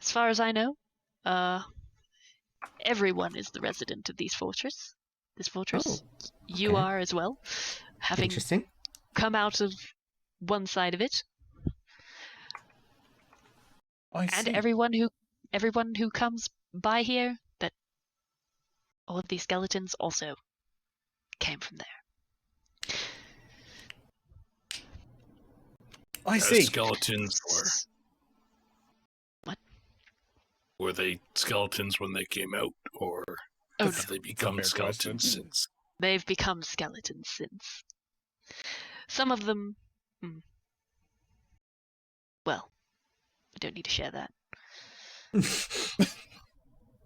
As far as I know, everyone is the resident of this fortress. Oh, You okay. are as well, having Interesting. come out of one side of it, I and see. everyone who comes by here, that all of these skeletons also came from there. I As see. skeletons What? were they skeletons when they came out, or Oh, have no. they become fair skeletons question. since? They've become skeletons since. Some of them, well, I don't need to share that.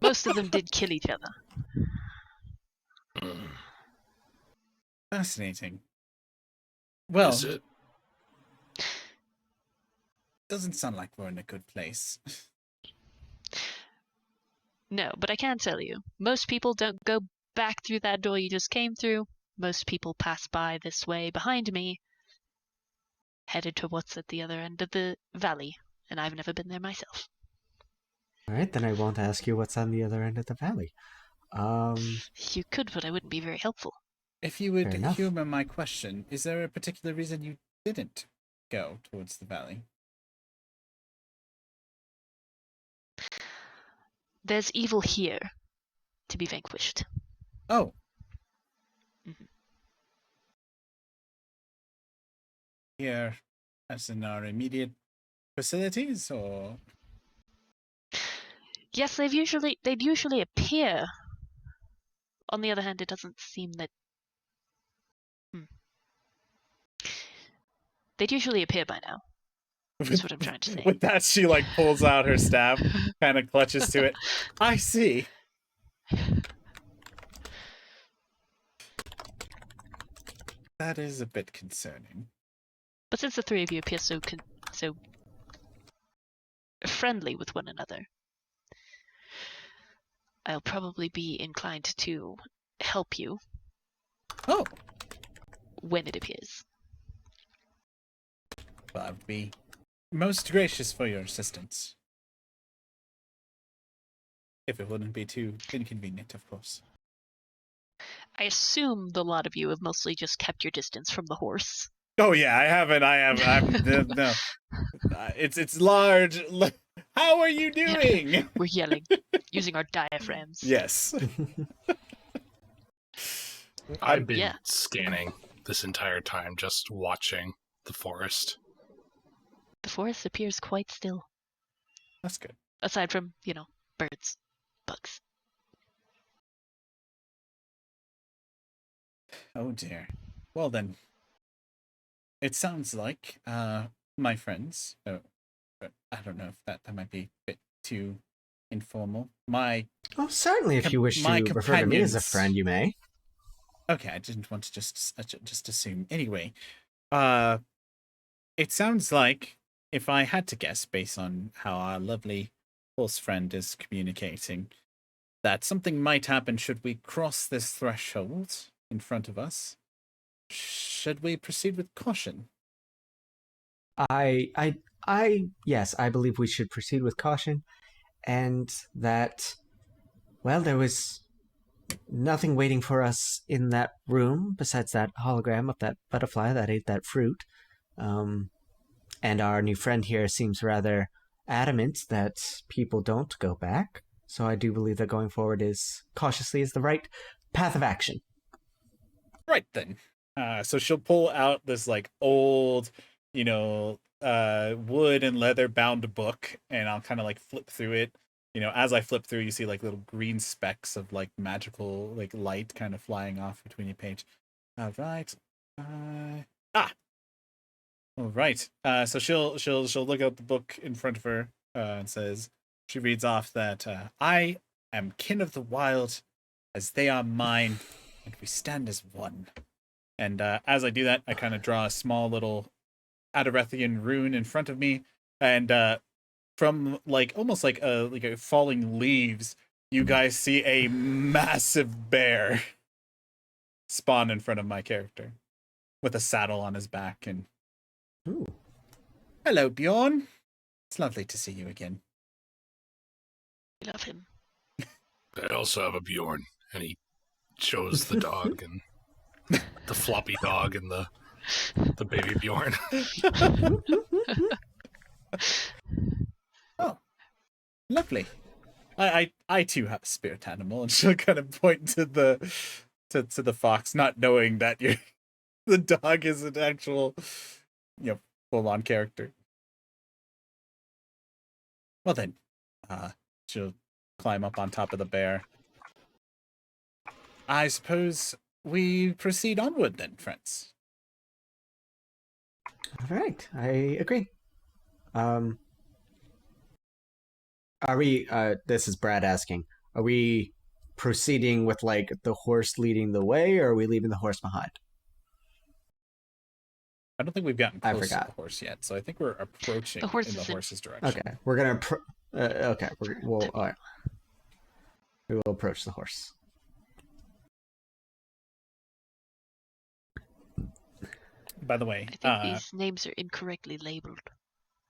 Most of them did kill each other. Mm. Fascinating. Well, Is it? doesn't sound like we're in a good place. No, but I can tell you, most people don't go back through that door you just came through. Most people pass by this way behind me, headed to what's at the other end of the valley, and I've never been there myself. All right, then I won't ask you what's on the other end of the valley. You could, but I wouldn't be very helpful. If you would Fair enough. humor my question, is there a particular reason you didn't go towards the valley? There's evil here to be vanquished. Oh. Mhm. Here, as in our immediate facilities, or? Yes, they'd usually appear. On the other hand, it doesn't seem that. They'd usually appear by now. That's what I'm trying to say. With that, she like pulls out her staff, kind of clutches to it. I see. That is a bit concerning. But since the three of you appear so friendly with one another, I'll probably be inclined to help you. Oh. When it appears. Well, I would be most gracious for your assistance. If it wouldn't be too inconvenient, of course. I assume the lot of you have mostly just kept your distance from the horse. Oh yeah, I haven't. No. It's large. How are you doing? We're yelling, using our diaphragms. Yes. I've been scanning this entire time, just watching the forest. The forest appears quite still. That's good. Aside from, birds, bugs. Oh dear. Well then, it sounds like my friends. I don't know if that might be a bit too informal. Oh, certainly, if you wish to refer to me as a friend, you may. Okay, I didn't want to just assume. Anyway, it sounds like, if I had to guess, based on how our lovely horse friend is communicating, that something might happen should we cross this threshold in front of us. Should we proceed with caution? Yes, I believe we should proceed with caution, and that, well, there was nothing waiting for us in that room besides that hologram of that butterfly that ate that fruit. And our new friend here seems rather adamant that people don't go back. So I do believe that going forward cautiously is the right path of action. Right then. So she'll pull out this like old, wood and leather bound book, and I'll kind of like flip through it. As I flip through, you see like little green specks of like magical like light kind of flying off between your page. All right. All right. So she'll look at the book in front of her and she reads off that I am kin of the wild, as they are mine, and we stand as one. And as I do that, I kind of draw a small little Adarethian rune in front of me, and from like almost like a falling leaves, you guys see a massive bear spawn in front of my character with a saddle on his back. And Ooh. Hello, Bjorn. It's lovely to see you again. I love him. I also have a Bjorn, and he shows the dog and the floppy dog and the baby Bjorn. Oh, lovely. I too have a spirit animal, and she'll kind of point to the fox, not knowing that the dog is an actual, full-on character. Well then, she'll climb up on top of the bear. I suppose we proceed onward then, friends. All right, I agree. Are we, this is Brad asking, are we proceeding with like the horse leading the way, or are we leaving the horse behind? I don't think we've gotten close to the horse yet, so I think we're approaching in the horse's direction. Okay, we're gonna. Okay, all right. We will approach the horse. By the way, I think these names are incorrectly labeled.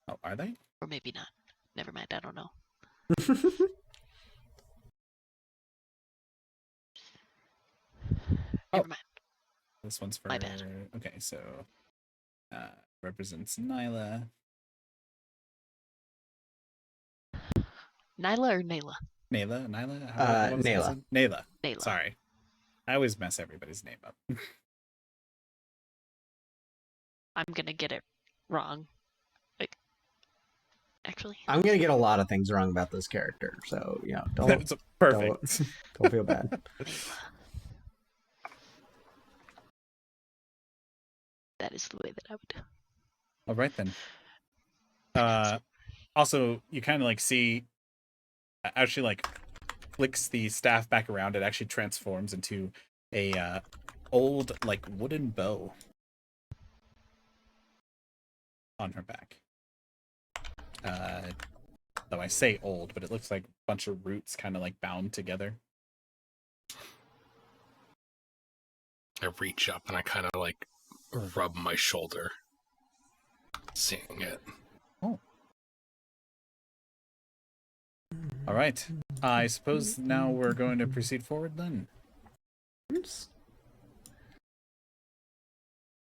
oh, are they? Or maybe not. Never mind, I don't know. Never mind. This one's for. My bad. Okay, so represents Nyla. Nyla or Nayla? Nyla? Nyla? Nayla. Nyla. Nayla. Sorry. I always mess everybody's name up. I'm gonna get it wrong. Like, actually, I'm gonna get a lot of things wrong about this character, so don't That's perfect. don't feel bad. Nayla. That is the way that I would do. All right then. Also, you kind of like see, actually like flicks the staff back around. It actually transforms into a old like wooden bow on her back. Though I say old, but it looks like a bunch of roots kind of like bound together. I reach up and I kind of like rub my shoulder, seeing it. Oh. All right. I suppose now we're going to proceed forward then. Oops.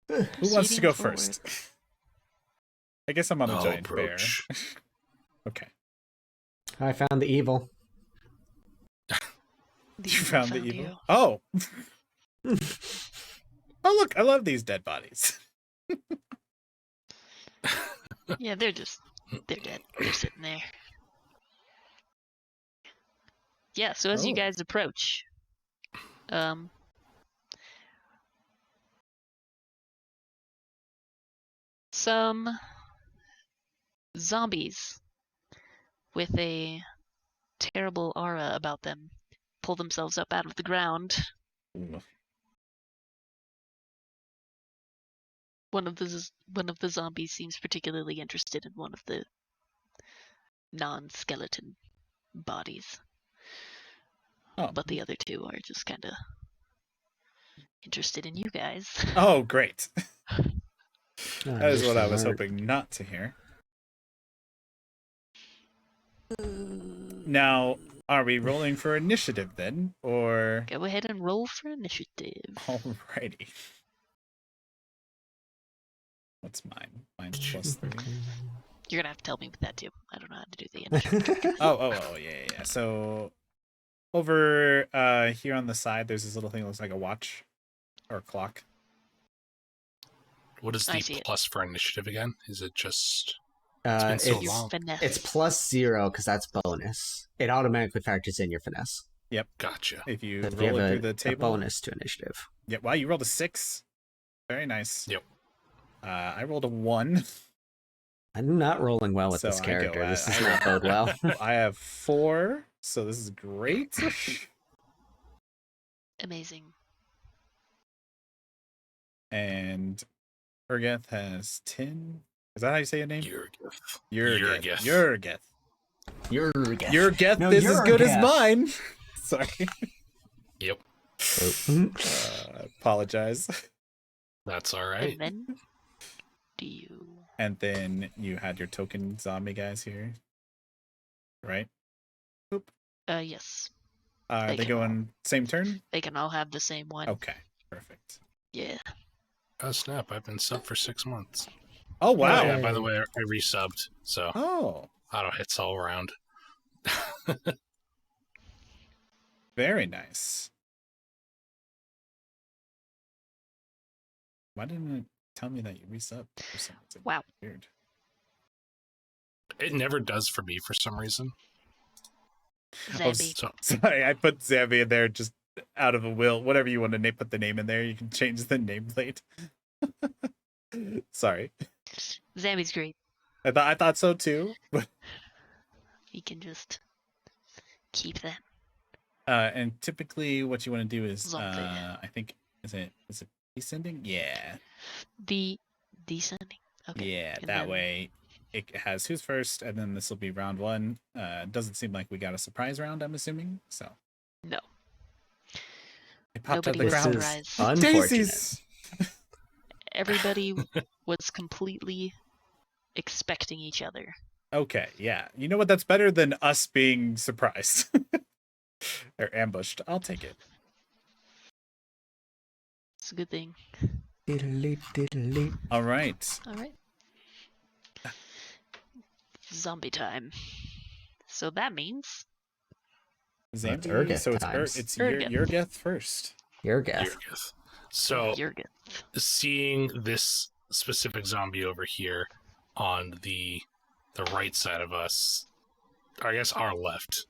Who wants to Proceeding go forward. first? I guess I'm on a I'll giant approach. bear. Okay. I found the evil. The You evil found the evil? you. Oh. Oh, look, I love these dead bodies. Yeah, they're dead. They're sitting there. Yeah, so as you Oh. guys approach, some zombies with a terrible aura about them pull themselves up out of the ground. Ooh. One of the zombies seems particularly interested in one of the non-skeleton bodies. Oh. But the other two are just kind of interested in you guys. Oh, great. That is what I was Smart. hoping not to hear. Now, are we rolling for initiative then, or? Go ahead and roll for initiative. Alrighty. What's mine? Mine's +3. You're gonna have to tell me with that too. I don't know how to do the initiative. Oh, yeah. So, over here on the side, there's this little thing that looks like a watch or a clock. What is I the see it. plus for initiative again? Is it just... It's been so It's long. Finesse. it's +0 because that's bonus. It automatically factors in your finesse. Gotcha. If you If you roll have it through a the table. bonus to initiative. Yeah, wow, you rolled a 6. Very nice. Yep. I rolled a 1. I'm not rolling well with So this I go, character. This does I- not bode well. I have 4, so this is great. Amazing. And Urgeth has 10. Is that how you say your name? Urgeth. Urgeth. Urgeth No, is as good as Urgeth. mine. Sorry. Yep. Apologize. That's all right. And then, do you? And then you had your token zombie guys here, right? Yes. Are They they can all- going same turn? They can all have the same one. Okay, perfect. Yeah. Oh, snap. I've been subbed for 6 months. Oh wow! Oh, yeah, by the way, I resubbed, so Oh, auto hits all around. very nice. Why didn't it tell me that you resubbed for some reason? Wow. Weird. It never does for me for some reason. Zambi. So Sorry, I put Zambi in there just out of a will. Whatever you want to put the name in there, you can change the nameplate. Sorry, Zambi's great. I thought so too. You can just keep that. And typically, what you want to do is, Zombie. I think, is it descending? Yeah, The descending. Okay. yeah. And That then- way, it has who's first, and then this will be round 1. Doesn't seem like we got a surprise round. I'm assuming so. No. They popped out Nobody the was This ground. is surprised. unfortunate. Daisies! Everybody was completely expecting each other. Okay, yeah. You know what? That's better than us being surprised. Or ambushed. I'll take it. It's a good thing. Diddly, diddly. All right. All right. Zombie time. So that means Zambi, Urgeth so times. it's Urgeth. Yurgeth first. Yurgeth. Yurgith. So, Jurgen. seeing this specific zombie over here on the right side of us, or I guess our left,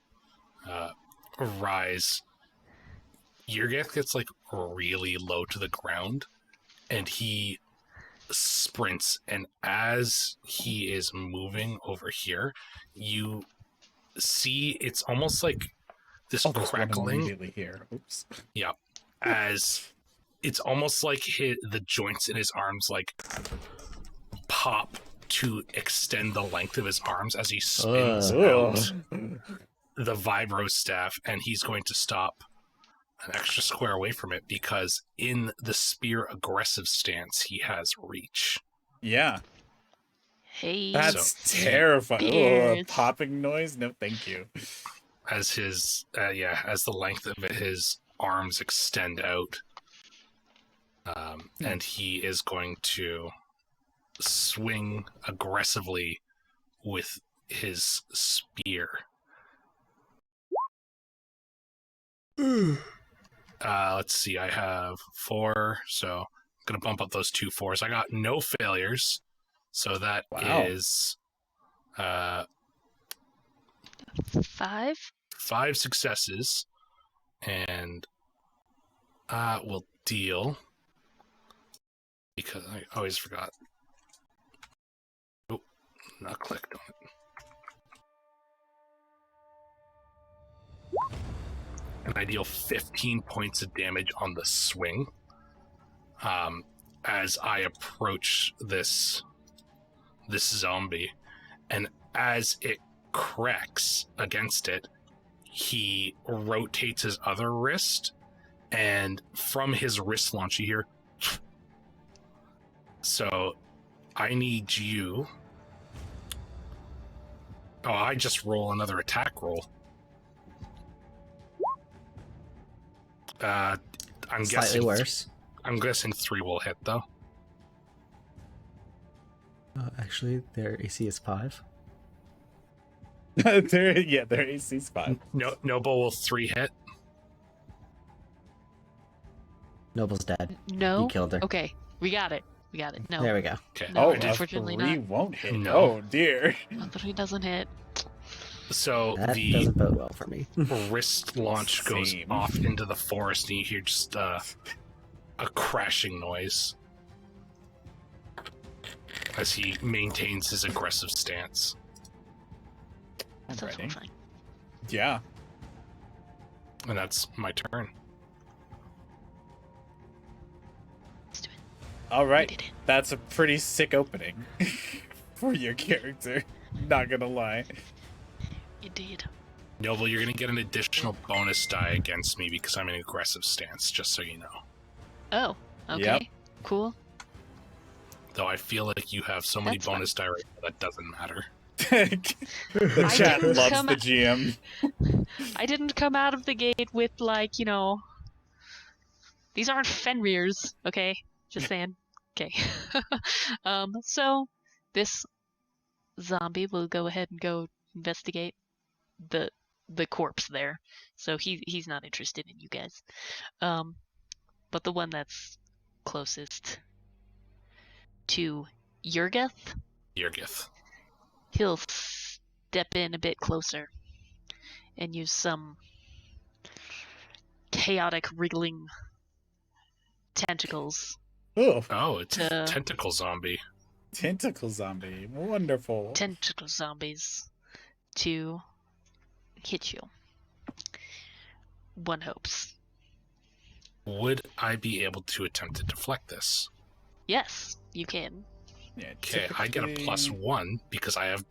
rise, Yurgith gets like really low to the ground, and he sprints. And as he is moving over here, you see it's almost like this Oh, there's one crackling. immediately here. Oops. Yeah, as it's almost like the joints in his arms like pop to extend the length of his arms as he spins out the vibro staff, and he's going to stop an extra square away from it because in the spear aggressive stance he has reach. Yeah. Hey. That's So- terrifying. Oh, a Beards. popping noise? No, thank you. As his as the length of his arms extend out, and he is going to swing aggressively with his spear. Let's see, I have 4, so I'm gonna bump up those 2 4s. I got no failures, so that is Wow. 5. 5 successes, and we'll deal, because I always forgot. Oh, not clicked on it. And I deal 15 points of damage on the swing. As I approach this zombie, and as it cracks against it, he rotates his other wrist, and from his wrist launch you hear. So I need you. Oh, I just roll another attack roll. I'm Slightly guessing worse. I'm guessing 3 will hit though. Actually, their AC is 5. their AC's 5. No, Noble will 3 hit. Noble's dead. No. You killed her. Okay, we got it. No. There we go. Okay. No, Oh, I did- unfortunately a 3 not. won't hit. No. Oh, dear. A 3 doesn't hit. So That the doesn't bode well for me. wrist launch goes Same. off into the forest, and you hear just a crashing noise as he maintains his aggressive stance. That's Alrighty. fine. Yeah. And that's my turn. Let's do it. All We right. did it. That's a pretty sick opening for your character. Not gonna lie. You did. Noble, you're going to get an additional bonus die against me because I'm in aggressive stance, just so you know. Oh. Okay. Yep. Cool. Though I feel like you have so many That's fine. bonus die right now that doesn't matter. The I chat didn't loves come the at- GM. I didn't come out of the gate with like, these aren't Fenrir's, okay? Just saying. Okay. So this zombie will go ahead and go investigate the corpse there. So he's not interested in you guys. But the one that's closest to Yurgeth, Yurgith. he'll step in a bit closer and use some chaotic wriggling tentacles. Oh, Oh, it's To- tentacle zombie. tentacle zombie. Wonderful. Tentacle zombies to hit you. One hopes. Would I be able to attempt to deflect this? Yes, you can. Yeah, Okay, I get a typically- +1 because I have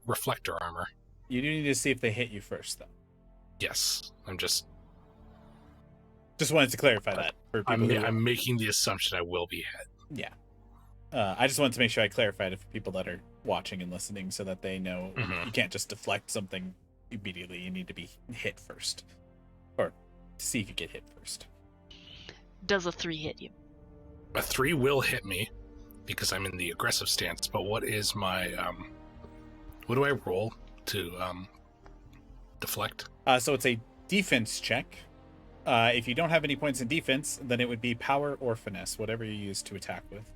reflector armor. You do need to see if they hit you first, though. Yes, I'm just Just wanted to clarify that for people I'm making the assumption I will be hit. Yeah. I just wanted to make sure I clarified it for people that are watching and listening so that they know you can't just deflect something immediately. You need to be hit first. Or see if you get hit first. Does a 3 hit you? A 3 will hit me because I'm in the aggressive stance, but what is my what do I roll to deflect? So it's a defense check. If you don't have any points in defense, then it would be power or finesse, whatever you use to attack with.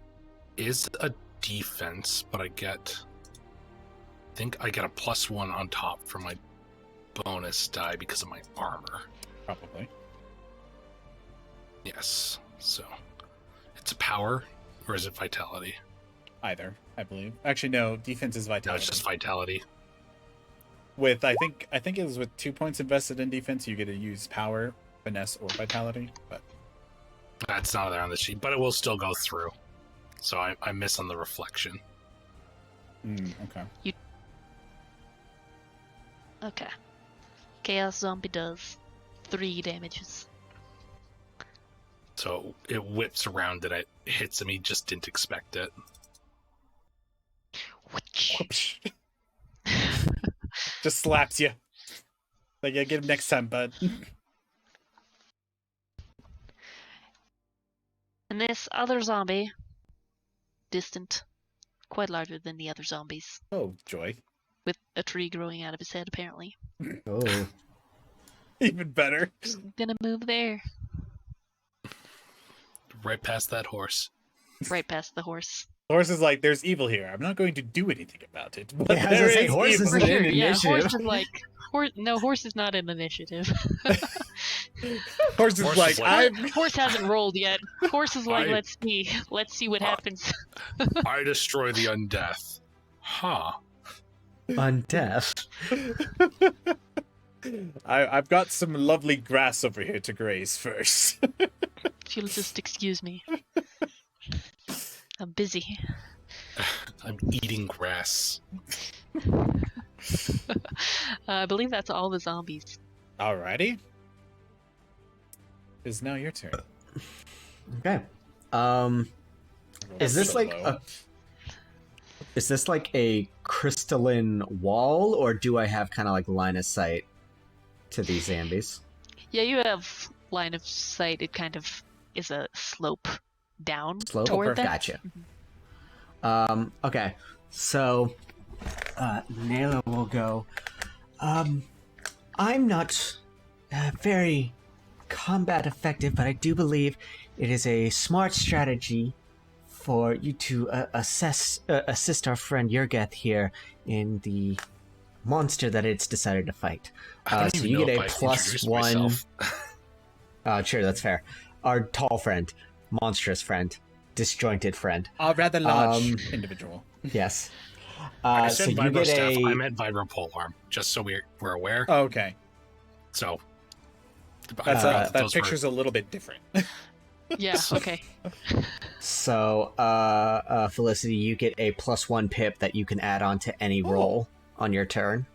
Is a defense, but I think I get a +1 on top for my bonus die because of my armor. Probably. Yes. So it's a power, or is it vitality? Either, I believe. Actually, no. Defense is vitality. No, it's just vitality. With I think it was with 2 points invested in defense, you get to use power, finesse, or vitality. But that's not there on the sheet, but it will still go through. So I miss on the reflection. Okay. Okay. Chaos Zombie does 3 damages. So it whips around and it hits him. He just didn't expect it. Whoosh. Just slaps you. Like, yeah, get him next time, bud. And this other zombie, distant, quite larger than the other zombies, Oh, joy. with a tree growing out of his head, apparently. Oh. Even better. Just gonna move there, Right past that horse. right past the horse. The horse is like, there's evil here. I'm not going to do anything about it. But Yeah, I was gonna say, horse evil. is For an sure, yeah. initiative. Horse is like, horse is not an initiative. Horse is Horse like, is like- Horse hasn't rolled yet. Horse is like, I- let's see what happens. I destroy the undeath. Huh. Undeath. I've got some lovely grass over here to graze first. If you'll just excuse me. I'm busy. I'm eating grass. I believe that's all the zombies. Alrighty. It's now your turn. Okay. Is this like Solo. is this like a crystalline wall, or do I have kind of like line of sight to these zombies? Yeah, you have line of sight. It kind of is a slope down Slope? toward them. Gotcha. Okay. So, Nayla will go. I'm not very combat effective, but I do believe it is a smart strategy for you to assist our friend Yurgeth here in the monster that it's decided to fight. I don't So even you know get if a I've plus introduced one. myself. Sure, that's fair. Our tall friend, monstrous friend, disjointed friend. A rather large Um, individual. Yes. I So said you vibro get staff. a. I meant vibro polearm, just so we're aware. Oh, okay. So That's that those were- picture's a little bit different. Yeah, okay. So, Felicity, you get a +1 pip that you can add on to any roll on your turn.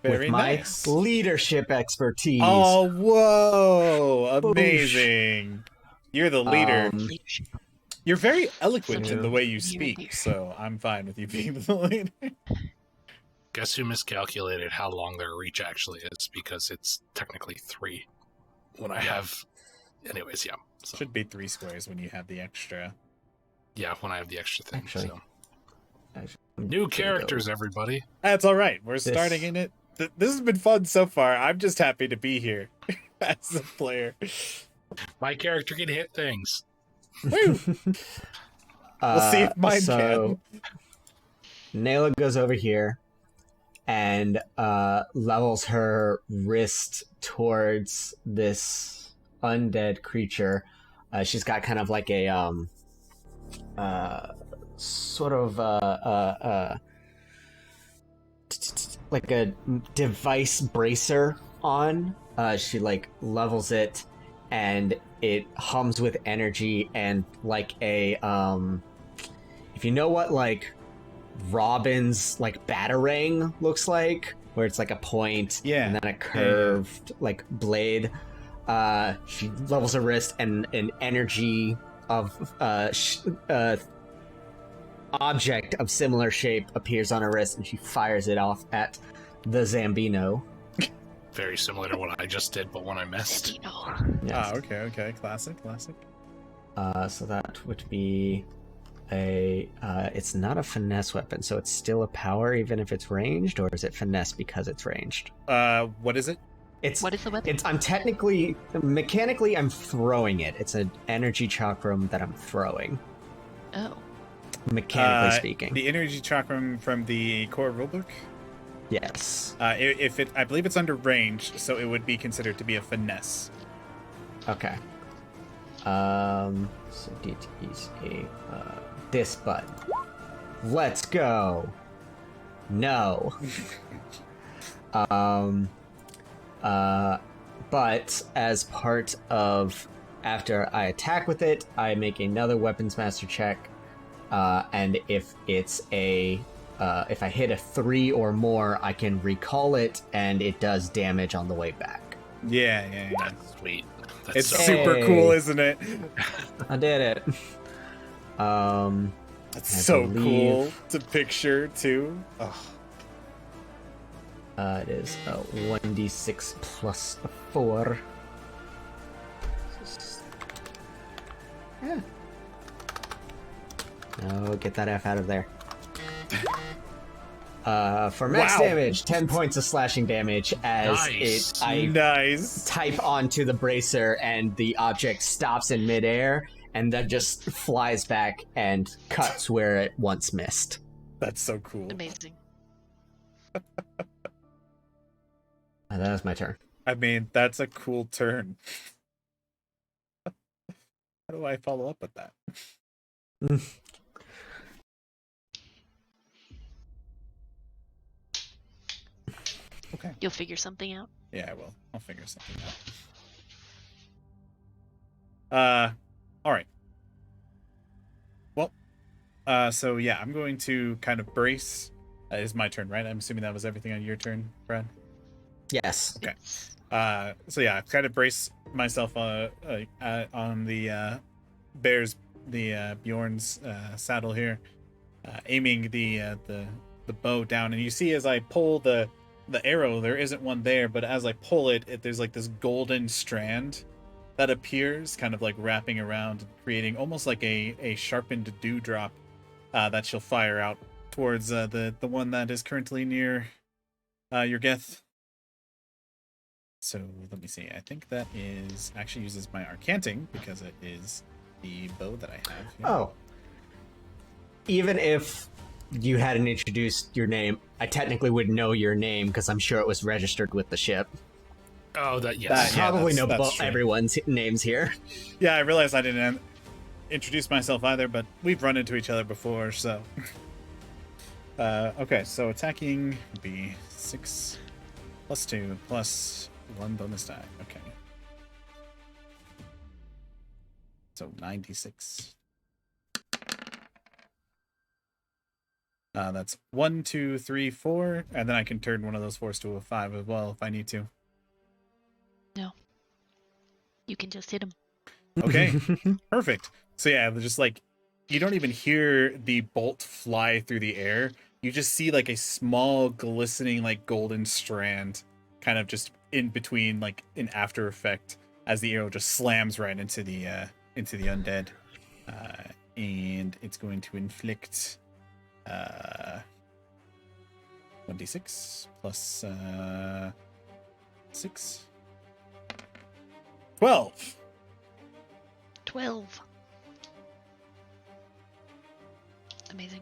Very with my nice. leadership expertise. Oh, whoa! Amazing. You're the leader. Leadership. You're very eloquent in So- the way you You're speak, leader. so I'm fine with you being the leader. Guess who miscalculated how long their reach actually is, because it's technically 3. When I have... Anyways, yeah. So, Should be 3 squares when you have the extra. yeah, when I have the extra thing. Actually, so. Actually, New characters, everybody. That's all right. We're starting in it. This has been fun so far. I'm just happy to be here as a player. My character can hit things. Woo! We'll see if mine so, Nayla goes over here and levels her wrist towards this undead creature. She's got kind of like a sort of like a device bracer on. She like levels it, and it hums with energy, and like a if you know what like Robin's like batarang looks like, where it's like a point Yeah. and then a curved like blade. She levels her wrist, and an energy of object of similar shape appears on her wrist, and she fires it off at the Zambino. Very similar to what I just did, but one I missed. Yes. Okay. Classic. So that would be a. It's not a finesse weapon, so it's still a power even if it's ranged, or is it finesse because it's ranged? What is it? What is the weapon? Mechanically, I'm throwing it. It's an energy chakram that I'm throwing. Oh. Mechanically speaking. The energy chakram from the core rulebook? Yes. I believe it's under range, so it would be considered to be a finesse. Okay. So DT's this button. Let's go. No. But as part of after I attack with it, I make another weapons master check, and if it's if I hit a 3 or more, I can recall it, and it does damage on the way back. Yeah. That's sweet. That's It's so super cool, isn't it? I did it. That's I so believe- cool to picture too. Oh. It is 1d6 plus 4. Yeah. No, get that F out of there. For max Wow. damage, 10 points of slashing damage as Nice. I Nice. type onto the bracer and the object stops in midair and then just flies back and cuts where it once missed. That's so cool. Amazing. And that is my turn. I mean, that's a cool turn. How do I follow up with that? Okay. You'll figure something out. Yeah, I will. I'll figure something out. All right. Well, so yeah, I'm going to kind of brace. Is my turn, right? I'm assuming that was everything on your turn, Brad. Yes. Okay. So yeah, I've kind of braced myself on the Bjorn's saddle here, aiming the bow down, and you see as I pull the arrow, there isn't one there, but as I pull it, there's like this golden strand that appears, kind of like wrapping around, creating almost like a sharpened dewdrop that she'll fire out towards the one that is currently near your Geth. So let me see. I think that is actually uses my Arcanting because it is the bow that I have here. Oh. Even if you hadn't introduced your name, I technically would know your name because I'm sure it was registered with the ship. Oh, yes. Yeah, Probably that's know true. everyone's names here. Yeah, I realized I didn't introduce myself either, but we've run into each other before, so. Okay, so attacking would be 6 plus 2 plus 1 bonus die. Okay. So 96. That's 1, 2, 3, 4, and then I can turn one of those 4s to a 5 as well if I need to. You can just hit him. Okay, perfect. So yeah, just like you don't even hear the bolt fly through the air. You just see like a small glistening like golden strand kind of just in between, like an after effect as the arrow just slams right into the undead. And it's going to inflict 1d6 plus 6. 12. 12. Amazing.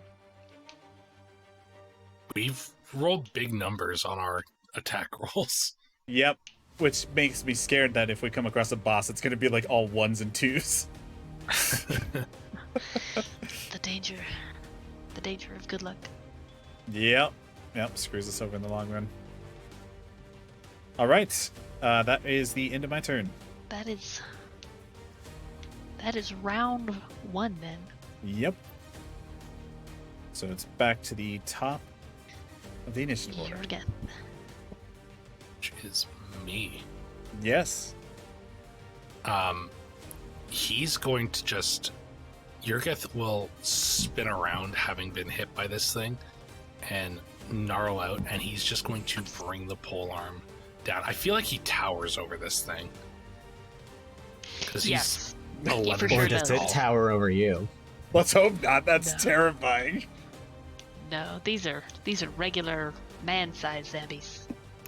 We've rolled big numbers on our attack rolls. Yep. Which makes me scared that if we come across a boss, it's going to be like all 1s and 2s. The danger. The danger of good luck. Yep. Screws us over in the long run. All right. That is the end of my turn. That is round 1 then. Yep. So it's back to the top of the initiative order. Here again. Which is me. Yes. He's going to just... Yurgith will spin around, having been hit by this thing, and gnarl out, and he's just going to bring the polearm down. I feel like he towers over this thing. Because Yes. he's 11 sure Or feet does it tall. tower over you? Let's hope not. That's No. terrifying. No, these are regular man-sized zombies.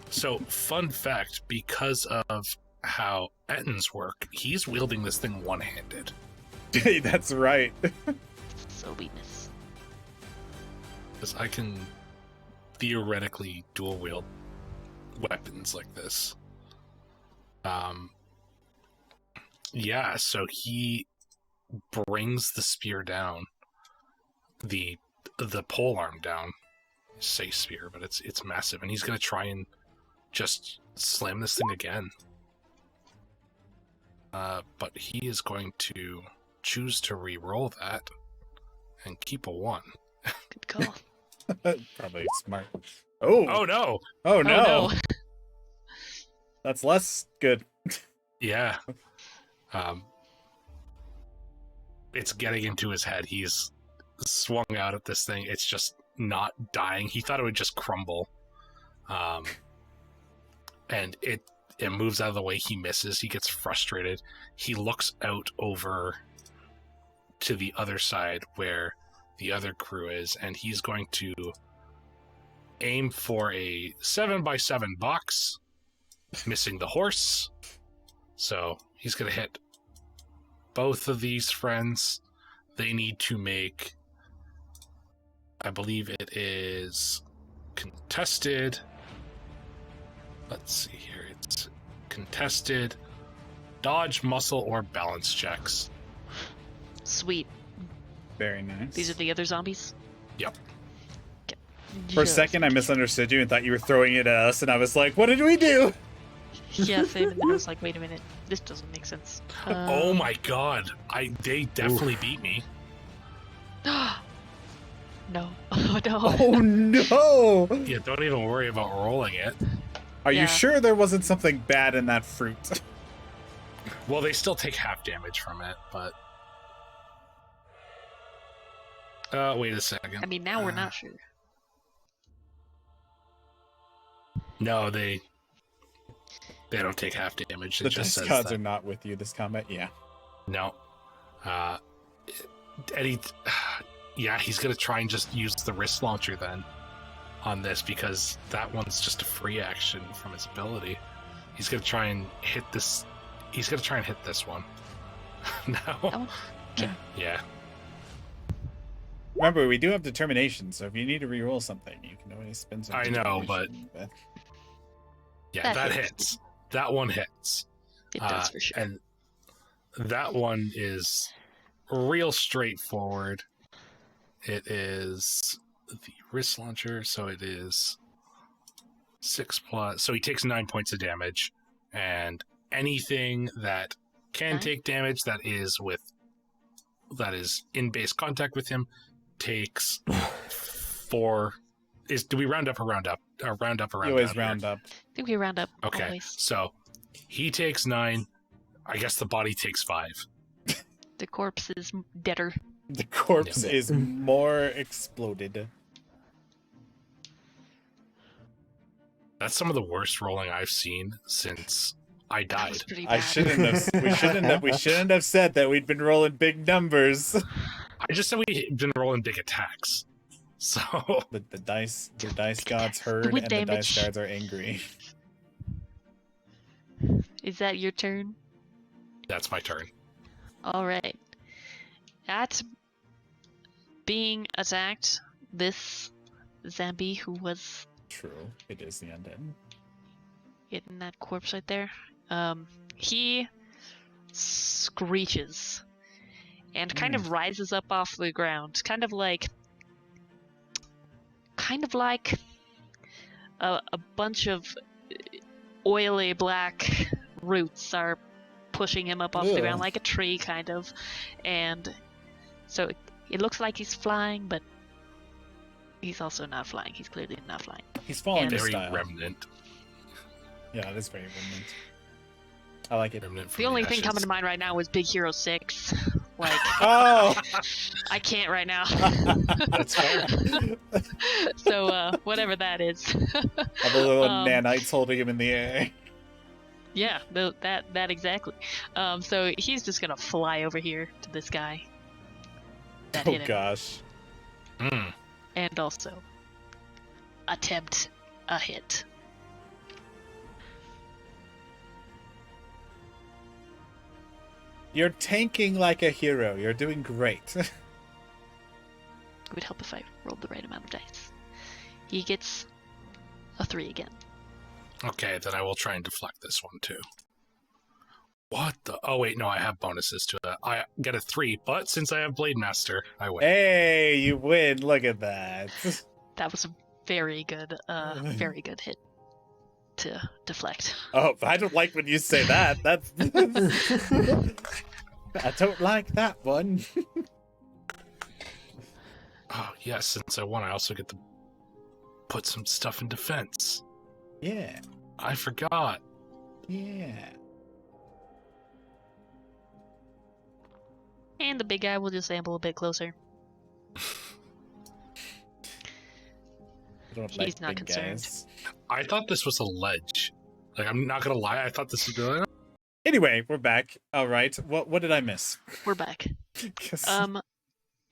So, fun fact, because of how Ettins work, he's wielding this thing one-handed. That's right. So weakness. Because I can theoretically dual wield weapons like this. Yeah, so he brings the spear down, the polearm down. Say spear, but it's massive, and he's gonna try and just slam this thing again. But he is going to choose to re-roll that and keep a 1. Good call. Probably smart. Oh, Oh no! oh no. Oh, no. That's less good. Yeah. It's getting into his head. He's swung out at this thing. It's just not dying. He thought it would just crumble. And it moves out of the way. He misses. He gets frustrated. He looks out over to the other side where the other crew is, and he's going to aim for a 7x7 box, missing the horse. So he's going to hit both of these friends. They need to make, I believe it is contested. Let's see here. It's contested dodge, muscle, or balance checks. Sweet. Very nice. These are the other zombies? Yep. For a second, I misunderstood you and thought you were throwing it at us, and I was like, what did we do? Yeah, same. And then I was like, wait a minute. This doesn't make sense. Oh my god. They definitely beat me. No. Oh, no. Oh no! Yeah, don't even worry about rolling it. Are Yeah. you sure there wasn't something bad in that fruit? Well, they still take half damage from it, but... wait a second. I mean, now we're not sure. No, they don't take half damage. It The just dice says gods that. are not with you this combat. Yeah. No. Eddie, yeah, he's going to try and just use the wrist launcher then on this, because that one's just a free action from his ability. He's going to try and hit this. He's going to try and hit this one. That No. one? Okay. Yeah. Remember, we do have determination, so if you need to re-roll something, you can always spend some. I know, determination, Yeah, That that hits. hits. That one hits. It does for sure. And that one is real straightforward. It is the wrist launcher, so it is 6+. So he takes 9 points of damage, and anything that can 9? take damage that is in base contact with him takes 4. Do we round up or round up? Round up or round You always down round here? up. I think we round up Okay, always. so he takes 9. I guess the body takes 5. The corpse is deader. The corpse Yeah. is more exploded. That's some of the worst rolling I've seen since I That died. was pretty I bad. shouldn't have. We shouldn't have said that we'd been rolling big numbers. I just said we've been rolling big attacks. So The dice gods heard, With and the damage. dice gods are angry. Is that your turn? that's my turn. All right. At being attacked, this zombie who was True, it is the undead. hitting that corpse right there, he screeches and kind of rises up off the ground, kind of like a bunch of oily black roots are pushing him up off the Ugh. ground like a tree, kind of. And so it looks like he's flying, but he's also not flying. He's clearly not flying. He's falling to Very style. remnant. Yeah, it is very remnant. I like it. Remnant from The only thing ashes. coming to mind right now is Big Hero 6. Like, Oh, I can't right now. That's fair. So, whatever that is. all the little Um, nanites holding him in the air. Yeah, that exactly. So he's just gonna fly over here to this guy that Oh hit him, gosh. Hmm. and also attempt a hit. You're tanking like a hero. You're doing great. It would help if I rolled the right amount of dice. He gets a 3 again. Okay, then I will try and deflect this one too. What the? Oh wait, no, I have bonuses to it. I get a 3, but since I have Blade Master, I win. Hey, you win. Look at that. That was a very good hit to deflect. Oh, I don't like when you say that. That's I don't like that one. Oh yes, since I won, I also get to put some stuff in defense. Yeah. I forgot. Yeah. And the big guy will just amble a bit closer. I don't He's like not big concerned. guys. I thought this was a ledge. Like, I'm not gonna lie, I thought this was good. Anyway, we're back. All right. What did I miss? We're back. 'Cause-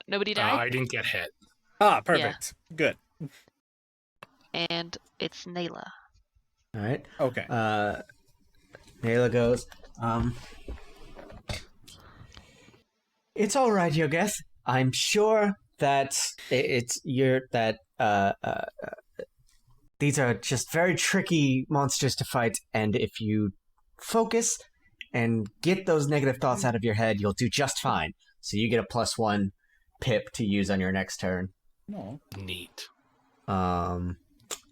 Nobody died, I didn't get hit. perfect. Good. and it's Nayla. All right. Okay. Nayla goes, it's all right, Yogeth. I'm sure that these are just very tricky monsters to fight, and if you focus and get those negative thoughts out of your head, you'll do just fine. So you get a +1 pip to use on your next turn. No. Neat. And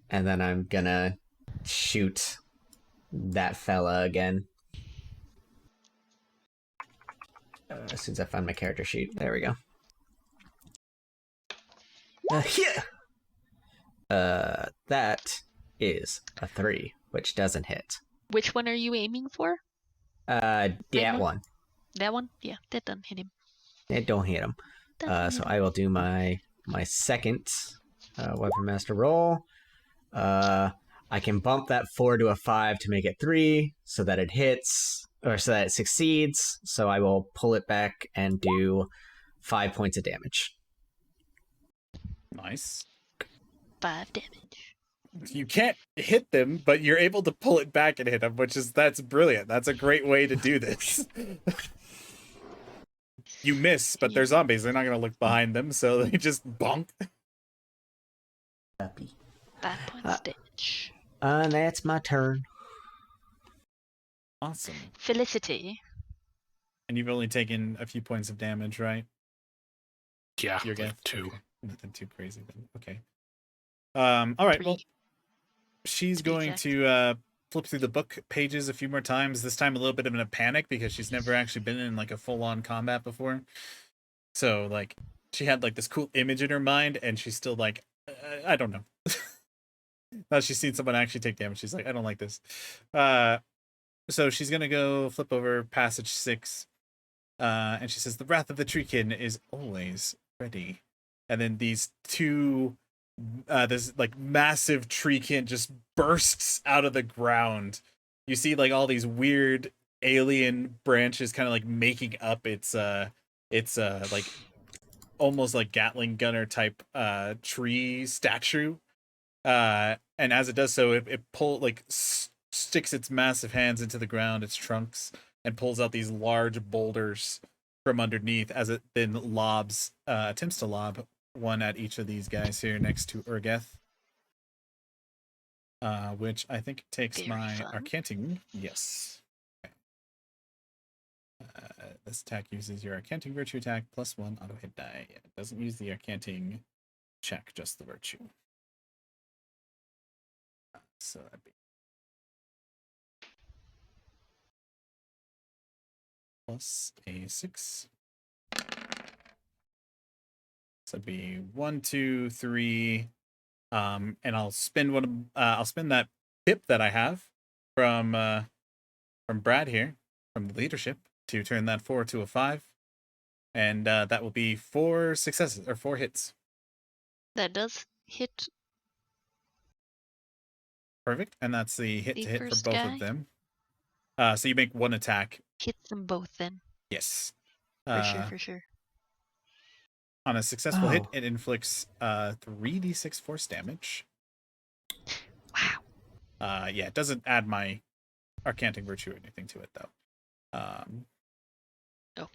then I'm gonna shoot that fella again. As soon as I find my character sheet. There we go. Yeah. That is a 3, which doesn't hit. Which one are you aiming for? That one? one. That one? Yeah, that doesn't hit him. It don't hit him. So I will do my second weapon master roll. I can bump that 4 to a 5 to make it 3, so that it hits, or so that it succeeds. So I will pull it back and do 5 points of damage. Nice. 5 damage. You can't hit them, but you're able to pull it back and hit them, that's brilliant. That's a great way to do this. You miss, but they're zombies. They're not going to look behind them, so they just bonk. 5 points damage. That's my turn. Awesome. Felicity. And you've only taken a few points of damage, right? Yeah, You're like 2. Okay. Nothing too crazy then. Okay. All right. 3. Well, she's going exact. to flip through the book pages a few more times. This time, a little bit of in a panic because she's never actually been in like a full-on combat before. So like, she had like this cool image in her mind, and she's still like, I don't know. Now she's seen someone actually take damage. She's like, I don't like this. So she's gonna go flip over passage 6, and she says, "The wrath of the Treekin is always ready." And then these two, this like massive Treekin just bursts out of the ground. You see like all these weird alien branches kind of like making up its like almost like Gatling gunner type tree statue. And as it does so, it sticks its massive hands into the ground, its trunks, and pulls out these large boulders from underneath as it then attempts to lob one at each of these guys here next to Urgeth. Which I think takes Very my fun. Arcanting. Yes. Okay. This attack uses your Arcanting Virtue attack +1 auto hit die. It doesn't use the Arcanting check, just the Virtue. So that'd be +A6. So it'd be 1, 2, 3. And I'll spend I'll spend that pip that I have from from Brad here, from the leadership, to turn that 4 to a 5. And that will be 4 successes, or 4 hits. That does hit Perfect. And that's the hit the to hit for first both guy. of them. So you make 1 attack. Hits them both then. Yes. For sure. On a successful hit, Oh. it inflicts 3d6 force damage. Wow. Yeah, it doesn't add my Arcantic Virtue or anything to it, though. Oh.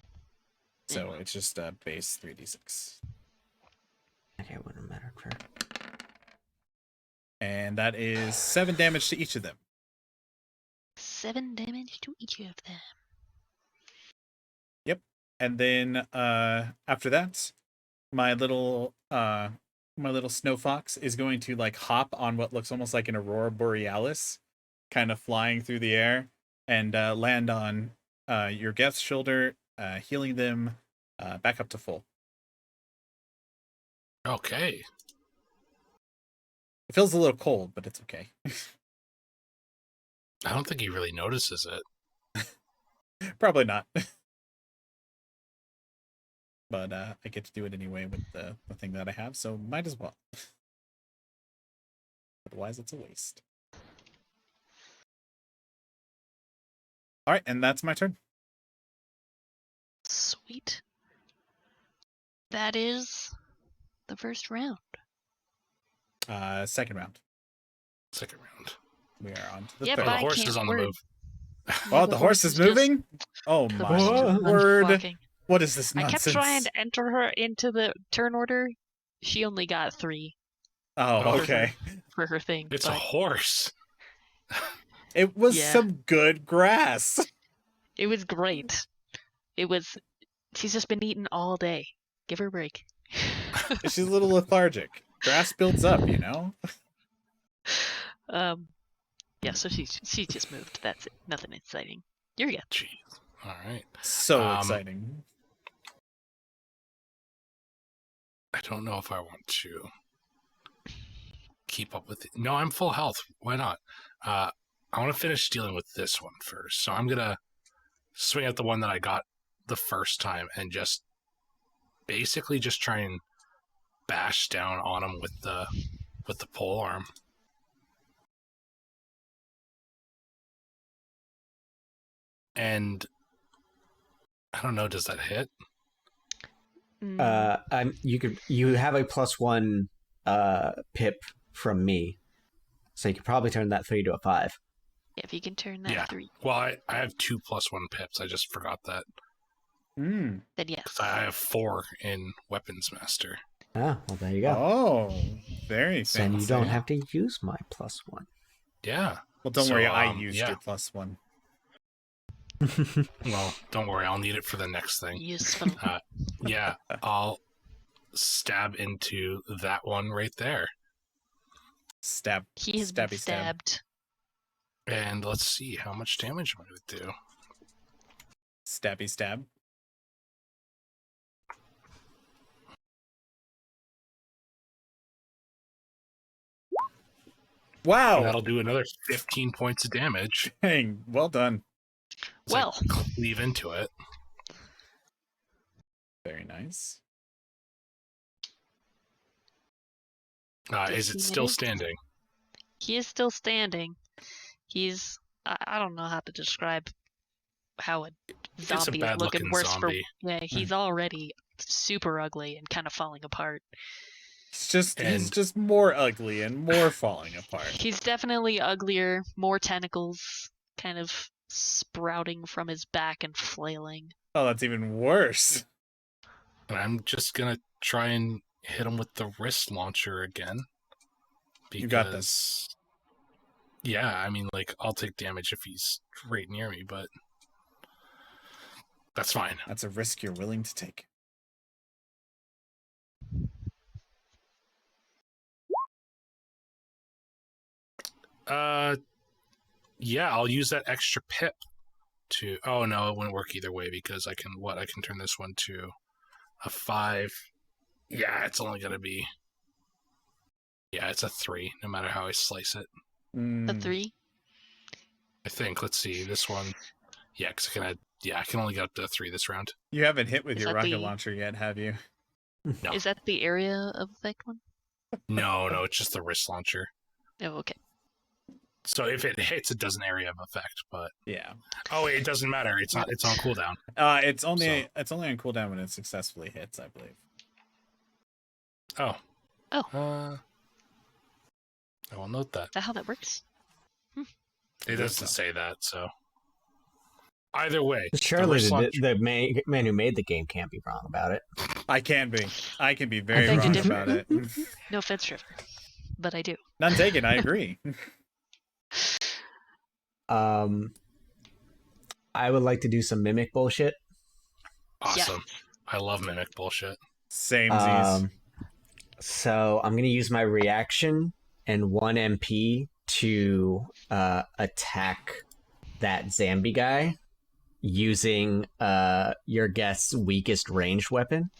So Anyway. it's just base 3d6. Okay, it wouldn't matter for. And that is 7 damage to each of them. 7 damage to each of them. Yep. And then after that, my little snow fox is going to like hop on what looks almost like an aurora borealis, kind of flying through the air, and land on your guest's shoulder, healing them back up to full. Okay. It feels a little cold, but it's okay. I don't think he really notices it. Probably not. But I get to do it anyway with the thing that I have, so might as well. Otherwise, it's a waste. All right, and that's my turn. Sweet. That is the first round. Second round. Second round. We are on to the Yep, third. Oh, the I horse can't is on the word. move. Oh, the horse is just moving? Oh my capriciously word. walking. What is this I nonsense? kept trying to enter her into the turn order. She only got 3 Oh, Oh, okay. for her thing. It's a but horse. It was Yeah. some good grass. it was great. She's just been eating all day. Give her a break. She's a little lethargic. Grass builds up, you know? Yeah, so she just moved. That's it. Nothing exciting. You're good. Jeez. All right. So exciting. I don't know if I want to keep up with it. No, I'm full health. Why not? I want to finish dealing with this one first. So I'm going to swing at the one that I got the first time and just basically just try and bash down on him with the pole arm. And I don't know, does that hit? You have a +1 pip from me, so you could probably turn that 3 to a 5. Yeah, if you can turn that Yeah. 3, Well, I have 2 +1 pips. I just forgot that. Mm. then yes. Because I have 4 in Weapons Master. Ah, well, there you go. Oh, very So fancy. you don't have to use my +1. Yeah. Well, don't So, worry, I used yeah. your +1. Well, don't worry. I'll need it for the next thing. Useful. Yeah, I'll stab into that one right there. Stab. He has been Stabby stab. stabbed. And let's see how much damage I'm going to do. Stabby stab. Wow. And that'll do another 15 points of damage. Dang, well done. as I Well. cleave into it. Very nice. Is it still standing? He is still standing. He's I don't know how to describe how a It's a zombie is bad looking looking worse zombie. for. Yeah, he's already super ugly and kind of falling apart. He's And- just more ugly and more falling apart. He's definitely uglier, more tentacles kind of sprouting from his back and flailing. Oh, that's even worse. And I'm just going to try and hit him with the wrist launcher again. Because, You got this. Yeah, I mean, like, I'll take damage if he's right near me, but that's fine. That's a risk you're willing to take. Yeah, I'll use that extra pip to... Oh, no, it wouldn't work either way because I can turn this one to a 5. Yeah, it's only going to be... Yeah, it's a 3, no matter how I slice it. The 3. I think. Let's see. This one. Yeah, because I can only get up to 3 this round. You haven't hit with Is your that rocket the- launcher yet, have you? No. Is that the area of effect one? No, it's just the wrist launcher. Oh, okay. So if it hits, it does an area of effect. But Yeah. it doesn't matter. It's on cooldown. It's only on cooldown when it successfully hits, I believe. Oh. Oh. I will note that. Is that how that works? It doesn't say that, so. Either way. Surely wrist launcher- the man who made the game can't be wrong about it. I can be very beg to wrong differ. about it. No offense, Trevor, but I do. None taken. I agree. I would like to do some mimic bullshit. Awesome. I love mimic bullshit. Same. So I'm going to use my reaction and 1 MP to attack that zombie guy using your guest's weakest ranged weapon.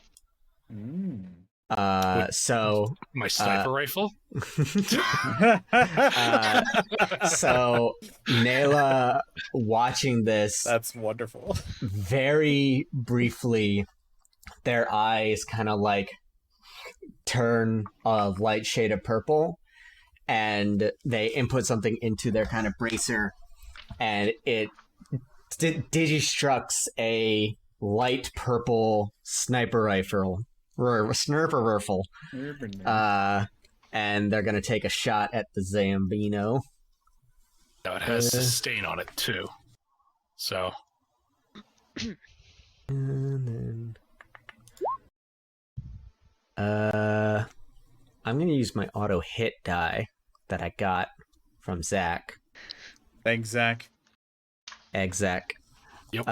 So My sniper rifle? so Nayla, watching this, That's wonderful. very briefly, their eyes kind of like turn a light shade of purple, and they input something into their kind of bracer, and it digistructs a light purple sniper rifle. And they're gonna take a shot at the Zambino. No, it has sustain on it too. So And then, I'm gonna use my auto hit die that I got from Zach. Thanks, Zach. Zach. Yep.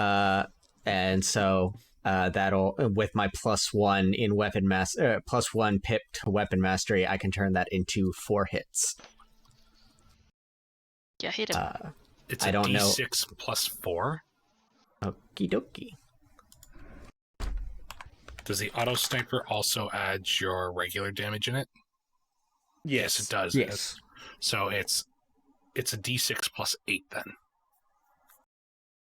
And so that'll, with my +1 in weapon +1 pip to weapon mastery, I can turn that into 4 hits. Yeah, hit him. it's I a don't know. D6 plus 4. Okie dokie. Does the auto sniper also add your regular damage in it? Yes, it does. Yes. So it's a D6 plus 8 then.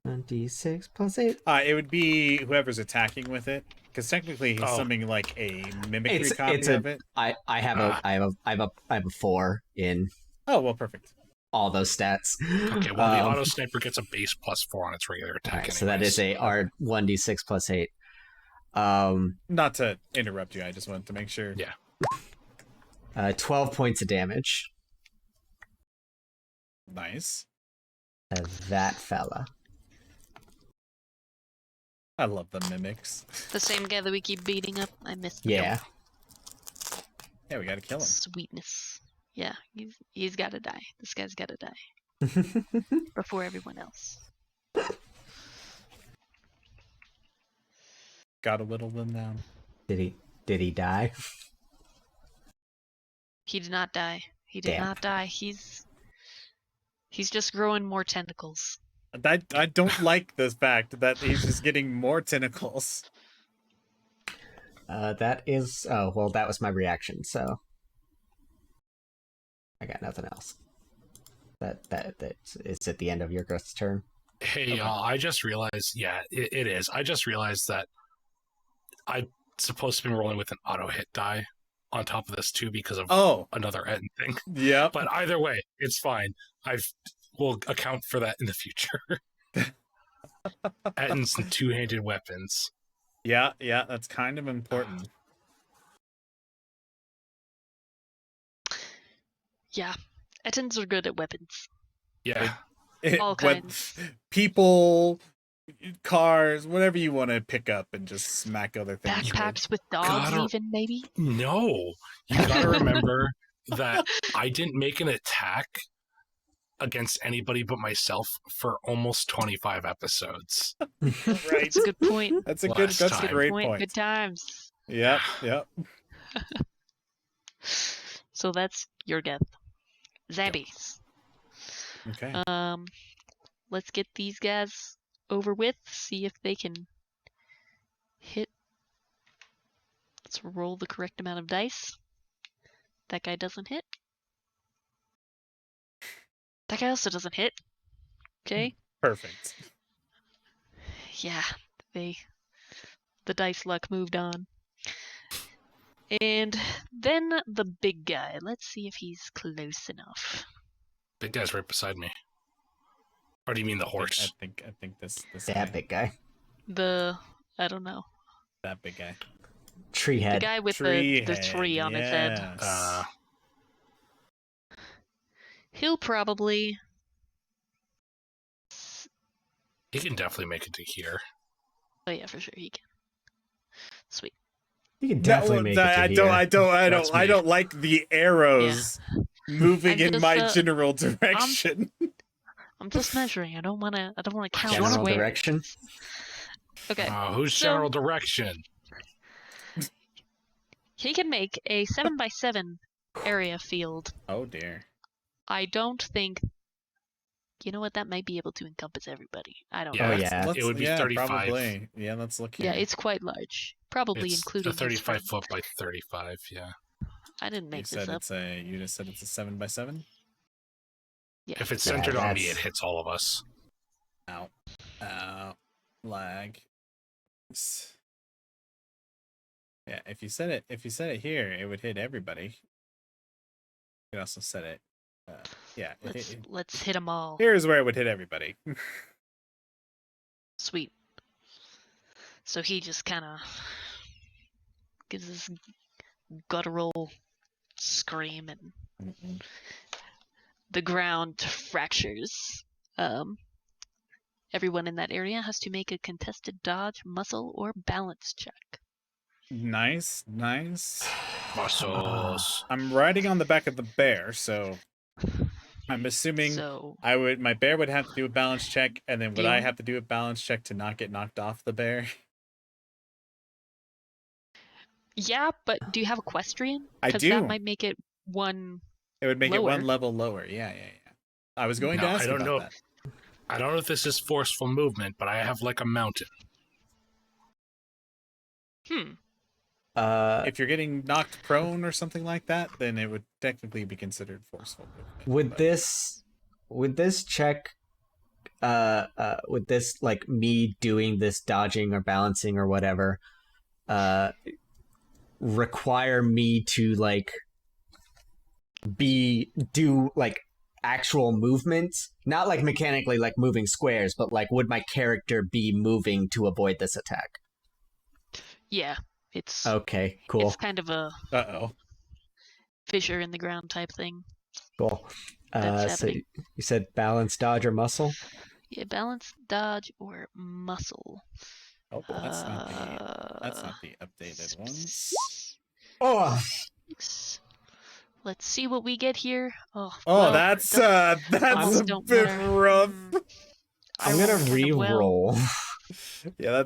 26 plus 8. It would be whoever's attacking with it, because technically he's summoning like a mimicry copy of it. I have a 4 in Oh well, perfect. all those stats. Okay, well the auto sniper gets a base plus 4 on its regular attack. Alright, so that is a R1d6 plus 8. Not to interrupt you, I just wanted to make sure. Yeah. 12 points of damage. Nice. That fella. I love the mimics. The same guy that we keep beating up. I missed him. Yeah. Yeah, we gotta kill him. Sweetness. Yeah, he's got to die. This guy's got to die before everyone else. Gotta whittle them down. Did he die? He did not die. He did Damn. not die. He's just growing more tentacles. I don't like this fact that he's just getting more tentacles. That is. Oh well, that was my reaction. So I got nothing else. It's at the end of your girth's turn. Hey, Okay. y'all, I just realized, it is. I just realized that I'm supposed to be rolling with an auto hit die on top of this too because of another Etten thing. Yep. But either way, it's fine. We'll account for that in the future. Ettins and two-handed weapons. Yeah, that's kind of important. Yeah, Ettins are good at weapons. Yeah. All kinds. People, cars, whatever you want to pick up and just smack other things with. Backpacks with dogs, gotta- even maybe. No. You gotta remember that I didn't make an attack against anybody but myself for almost 25 episodes. Right. That's a good point. That's a Last a time. great Point. point. Good times. Yep. So that's your death. Zombies. Okay. Let's get these guys over with. See if they can hit. Let's roll the correct amount of dice. That guy doesn't hit. That guy also doesn't hit. Okay. Perfect. Yeah, the dice luck moved on. And then the big guy. Let's see if he's close enough. Big guy's right beside me. Or do you mean the horse? I think this That guy, big guy. I don't know. that big guy. Tree The head. guy with Tree the tree on his head. yes. He'll probably. He can definitely make it to here. Oh yeah, for sure he can. Sweet. You can definitely make it to I here. don't like the arrows moving I'm in just, my general direction. I'm just measuring. I don't want to count General squares. direction. Okay. Who's so- general direction? He can make a 7x7 area field. Oh dear. I don't think. You know what? That might be able to encompass everybody. I don't Yeah, know. Oh, yeah. It would be 35. Probably. Yeah, let's look here. Yeah, it's quite large. Probably It's including a 35 his foot by 35. Yeah. I didn't You make said this up. you just said it's a 7x7. Yeah. If it's Yeah, centered on me, that's- it hits all of us. Ow. Lag. Yeah, if you set it here, it would hit everybody. You could also set it. Yeah. Let's hit them all. Here's where it would hit everybody. Sweet. So he just kind of gives this guttural scream, and the ground fractures. Everyone in that area has to make a contested dodge, muscle, or balance check. Nice. Muscles. I'm riding on the back of the bear, so I'm assuming So my bear would have to do a balance check, and then would I Bjorn? have to do a balance check to not get knocked off the bear? yeah, but do you have equestrian? I Because do. that might make it one. It would make it one Lower. level lower. Yeah. I was going to No, ask I don't about know. that. I don't know if this is forceful movement, but I have like a mountain. If you're getting knocked prone or something like that, then it would technically be considered forceful movement. Would but- this check would this, like, me doing this dodging or balancing or whatever require me to, like, do like actual movement, not like mechanically like moving squares, but like would my character be moving to avoid this attack? Yeah, it's Okay, cool. it's kind of a Uh-oh. fissure in the ground type thing. Cool. That's So happening. you said balance, dodge, or muscle? Yeah, balance, dodge, or muscle. Oh, that's not the updated ones. Oh, Let's see what we get here. Oh, Oh, well, that's odds a don't bit matter. rough. I'm gonna rolled kinda well. re-roll. Yeah,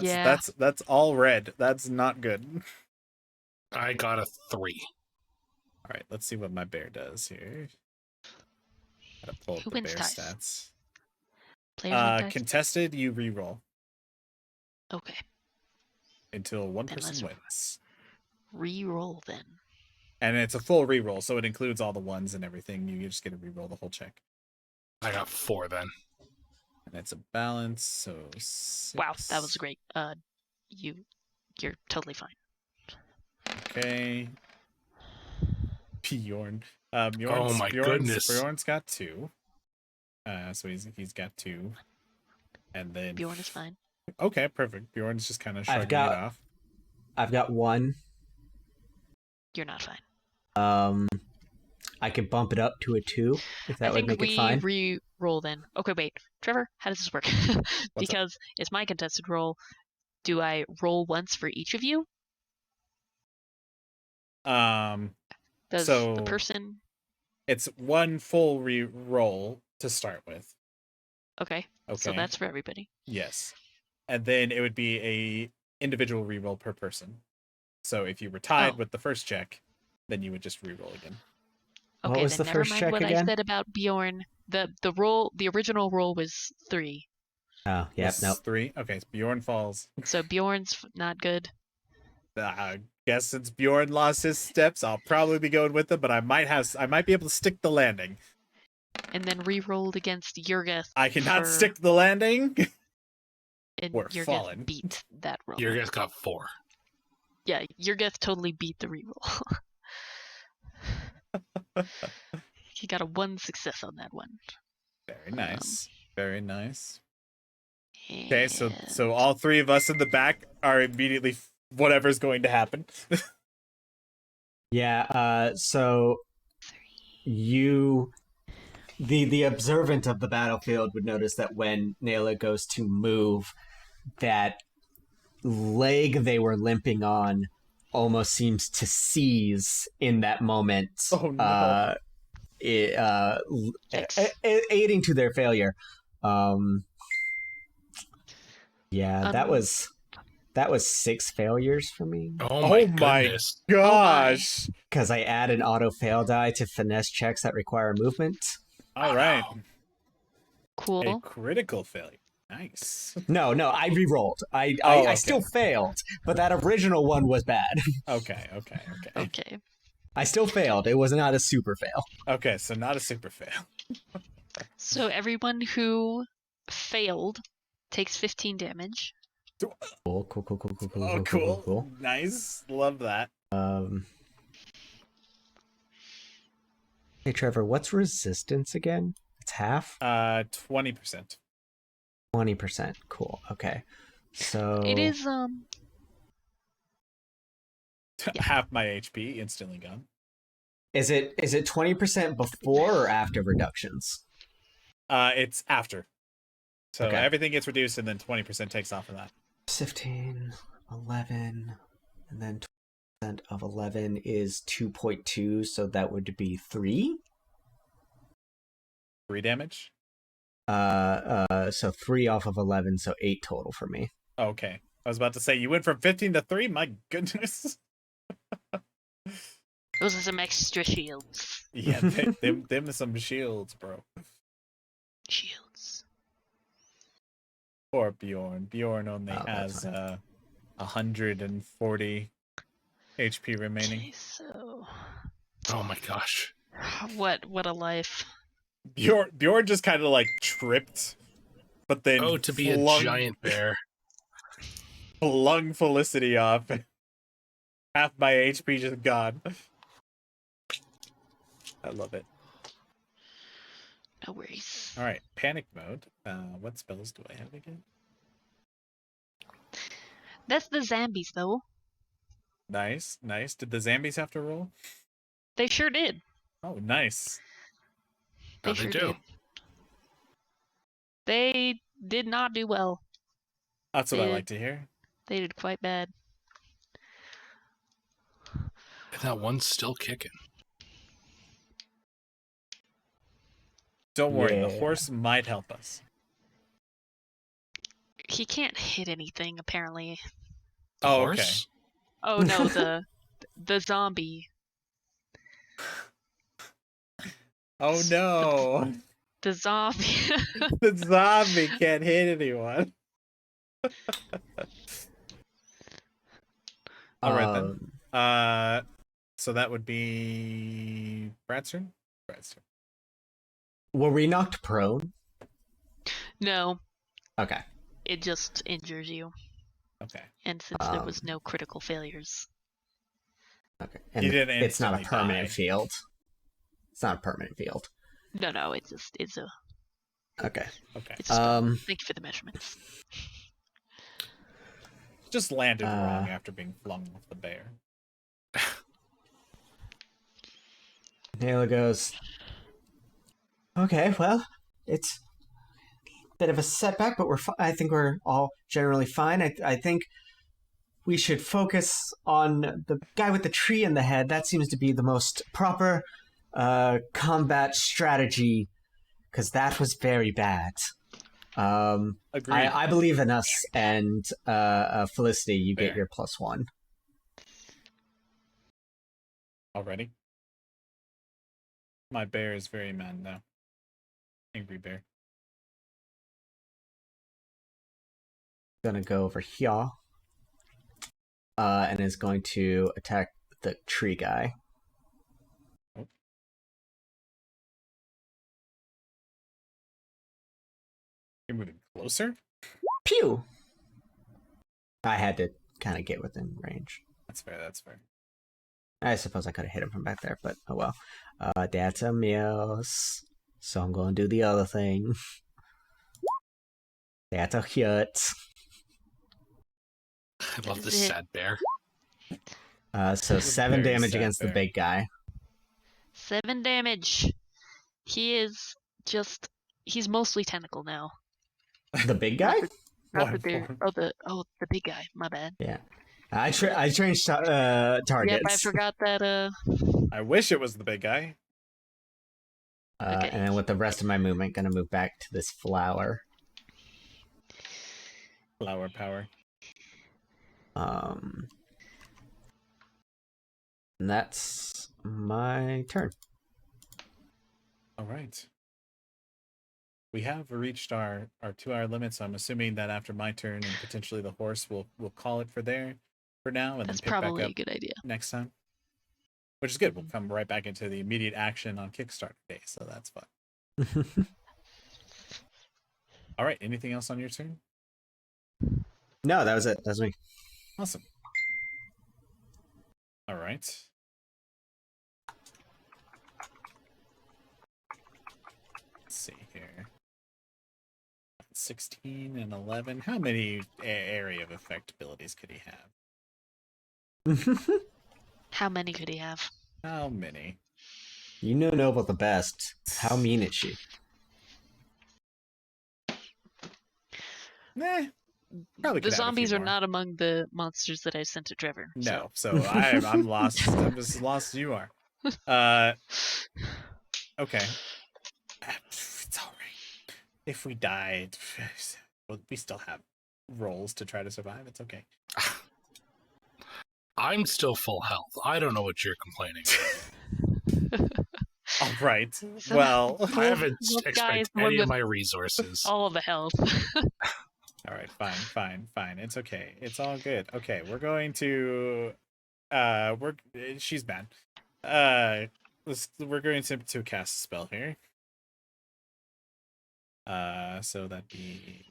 Yeah. that's all red. That's not good. I got a 3. All right, let's see what my bear does here. Gotta pull up Who the wins bear ties? stats. Players with dice? Contested, you re-roll Okay, until one Then person let's- wins, re-roll then. and it's a full re-roll, so it includes all the ones and everything. You just get to re-roll the whole check, I got 4 then. and it's a balance. So Wow, 6. that was great. You're totally fine. Okay. Bjorn. Oh my goodness. Bjorn's got 2. So he's got 2. And then Bjorn is fine. Okay, perfect. Bjorn's just kind of I've shrugging got- it off. I've got 1. You're not fine. I could bump it up to a 2 if that I would think make we it fine. re-roll then. Okay, wait, Trevor, how does this work? Because it's my contested roll. Do I roll once for each of you? Does So- the person? It's one full re-roll to start with. Okay, Okay. so that's for everybody. Yes. And then it would be a individual re-roll per person. So if you were tied Oh. with the first check, then you would just re-roll again. What Okay, was then the never first mind check what I again? said about Bjorn. The original roll was 3. Oh, yep, Was nope. 3? Okay, so Bjorn falls. So Bjorn's not good. I guess since Bjorn lost his steps, I'll probably be going with him, but I might be able to stick the landing. and then re-rolled against Yurgith. I cannot stick the landing. And We're Yurgith fallen. beat that roll. Your guys got 4. Yeah, Yurgith totally beat the re-roll. He got a 1 success on that one. Very nice. Very nice. And... Okay, so all 3 of us in the back are immediately whatever's going to happen. Yeah, so you the observant of the battlefield would notice that when Nayla goes to move, that leg they were limping on almost seems to seize in that moment. Oh no. Aiding to their failure. Yeah, that was 6 failures for me. Oh my goodness. Gosh. Because I add an auto fail die to finesse checks that require movement. All right. No. Cool. A critical failure. Nice. No, I re-rolled. I okay. still failed, but that original one was bad. Okay. Okay. I still failed. It was not a super fail. Okay, so not a super fail. So everyone who failed takes 15 damage. Cool. Oh, cool. Nice. Love that. Hey, Trevor, what's resistance again? It's half? 20%. 20%. Cool. Okay. So... It is, Half my HP instantly gone. Is it 20% before or after reductions? It's after. So Okay. everything gets reduced and then 20% takes off of that. 15, 11, and then 20% of 11 is 2.2, so that would be 3? 3 damage? So 3 off of 11, so 8 total for me. Okay. I was about to say, you went from 15 to 3? My goodness. those are some extra shields. Yeah, them some shields, bro. Shields. Poor Bjorn. Bjorn only that's has 140 HP remaining. Okay, so Oh my gosh. what a life. Bjorn just kind of like tripped, but then To be a giant bear. Flung Felicity off. Half my HP just gone. I love it. No worries. All right, panic mode. What spells do I have again? That's the zombies, though. Nice. Did the zombies have to roll? They sure did. Oh, nice. They How'd they sure do? did. They did not do well. That's what I like to hear. They did quite bad. And that one's still kicking. Don't worry, Yeah. the horse might help us. He can't hit anything, apparently. The Oh, horse? Oh no, the zombie. Oh no. The zombie. The zombie can't hit anyone. All right then. So that would be Brad's turn. Were we knocked prone? No, Okay. it just injures you. Okay. And since there was no critical failures. Okay. And You didn't it's not a instantly permanent die. field. It's not a permanent field. No, it's a Okay. Okay. it's a spell. Thank you for the measurements. Just landed wrong after being flung off the bear. Nayla goes, okay, well, it's a bit of a setback, but I think we're all generally fine. I think we should focus on the guy with the tree in the head. That seems to be the most proper combat strategy, because that was very bad. Agreed. I believe in us, and Felicity, you Fair. get your +1. Already? My bear is very mad now. Angry bear. Gonna go over here, and is going to attack the tree guy. You're moving closer? Pew! I had to kind of get within range. That's fair, that's fair. I suppose I could have hit him from back there, but oh well. That's a miss. So I'm going to do the other thing. That's a hit. I love this Is it- sad bear. So That's a 7 very damage sad against the bear. big guy. 7 damage. He is just. He's mostly tentacle now. The big guy? Not Why- the bear. The big guy. My bad. Yeah. I changed targets. Yep, I forgot that. I wish it was the big guy. Okay. And then with the rest of my movement, gonna move back to this flower. Flower power. And that's my turn. All right. We have reached our 2-hour limit, so I'm assuming that after my turn and potentially the horse, we'll call it for now, and That's then pick back probably up a good idea. next time. Which is good. We'll come right back into the immediate action on Kickstarter day, so that's fun. All right. Anything else on your turn? No, that was it. That was me. Awesome. All right. Let's see here. 16 and 11. How many area of effect abilities could he have? How many could he have? How many? You know Noble the best. How mean is she? Nah. Probably The could add a few zombies are more. not among the monsters that I sent to Trevor. No, so I'm lost. I'm just lost as you are. Okay. It's all right. If we died, well, we still have rolls to try to survive. It's okay. I'm still full health. I don't know what you're complaining about. All right. So- Well, I haven't Well, guys, expended one any of with- my resources. All the health. all right. Fine. It's okay. It's all good. Okay, we're going to. She's bad. We're going to cast a spell here. So that'd be.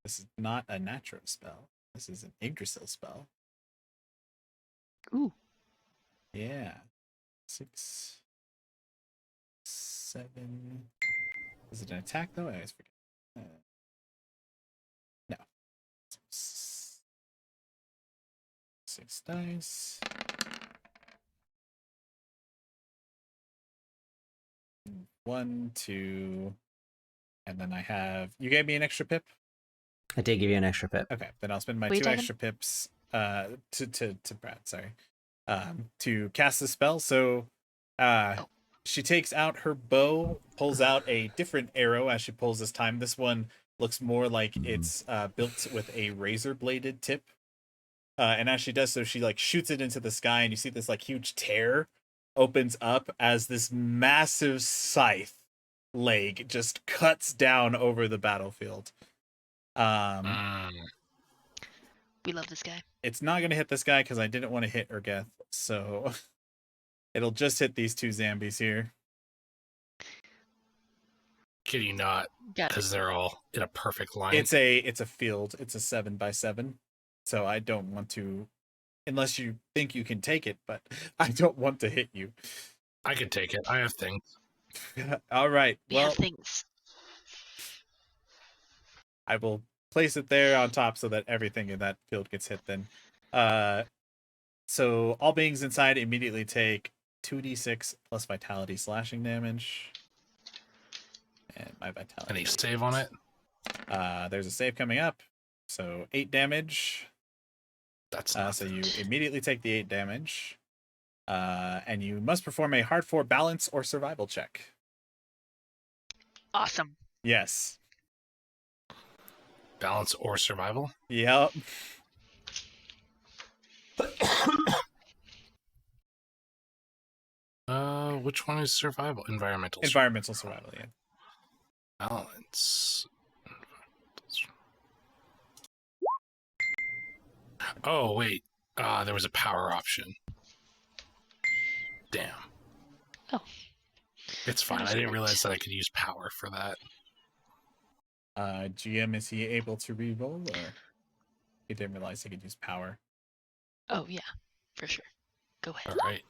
This is not a natural spell. This is an Yggdrasil spell. Ooh. Yeah. 6, 7. Is it an attack though? I always forget. No. 6 dice. 1, 2, and then I have. You gave me an extra pip. I did give you an extra pip. Okay, then I'll spend my What are you 2 talking- extra pips. To Brad. Sorry. To cast the spell. So, she takes out her bow, pulls out a different arrow as she pulls this time. This one looks more like it's built with a razor bladed tip. And as she does so, she like shoots it into the sky, and you see this like huge tear opens up as this massive scythe leg just cuts down over the battlefield. We love this guy. It's not going to hit this guy because I didn't want to hit Urgeth, so it'll just hit these 2 zombies here. Kidding you not, Got it. because they're all in a perfect line. It's a field. It's a 7x7, so I don't want to, unless you think you can take it, but I don't want to hit you. I could take it. I have things. All right. We Well, have things. I will place it there on top so that everything in that field gets hit then. So all beings inside immediately take 2d6 plus vitality slashing damage. And my vitality. Any save on it? There's a save coming up. So 8 damage. That's So you immediately take the 8 damage. And you must perform a hard 4 balance or survival check. Awesome. Yes. balance or survival. Yep. Which one is survival? Environmental. Environmental survival, yeah. Balance. Oh wait, there was a power option. Damn. Oh. It's fine. I didn't realize that I could use power for that. GM, is he able to reroll, or he didn't realize he could use power? Oh yeah, for sure. Go ahead. All right.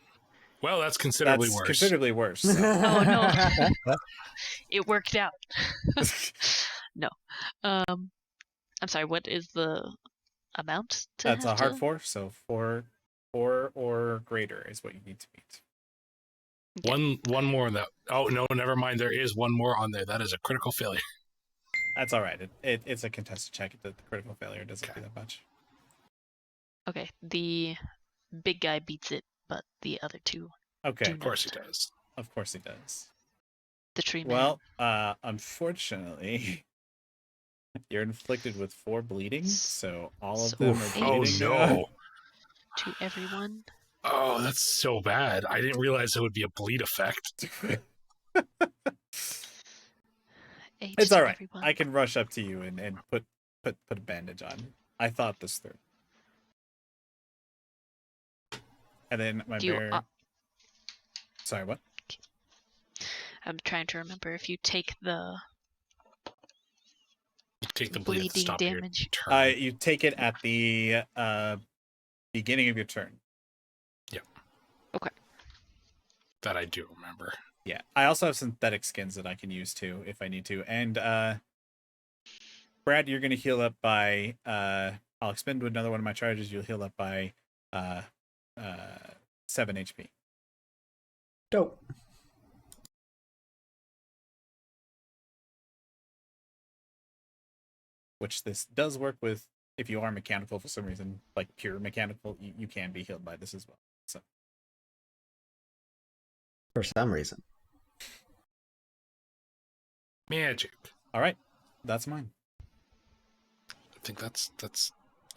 Well, that's considerably That's worse. considerably worse. So. Oh no, it worked out. No. I'm sorry. What is the amount to That's have a hard to? 4, so 4 or greater is what you need to beat. One more that. Oh no, never mind. There is one more on there. That is a critical failure. That's all right. It's a contested check. The critical failure doesn't do that much. Okay, the big guy beats it, but the other two Okay. do Of course he not. does. Of course he does. The tree Well, unfortunately, you're inflicted with 4 bleeding, so all of So them are eight. Oh bleeding. no. To everyone. Oh, that's so bad. I didn't realize it would be a bleed effect. 8 It's to all right. everyone. I can rush up to you and put a bandage on. I thought this through. And then my Do you, bear. Sorry, what? I'm trying to remember if you take the You take the bleed at the bleeding stop damage. of your turn. You take it at the beginning of your turn. That I do remember. Yeah. I also have synthetic skins that I can use too if I need to. And Brad, you're gonna heal up by I'll expend another one of my charges. You'll heal up by 7 HP. Dope. Which this does work with if you are mechanical for some reason, like pure mechanical, you can be healed by this as well. So For some reason. Magic. all right, that's mine. I think that's.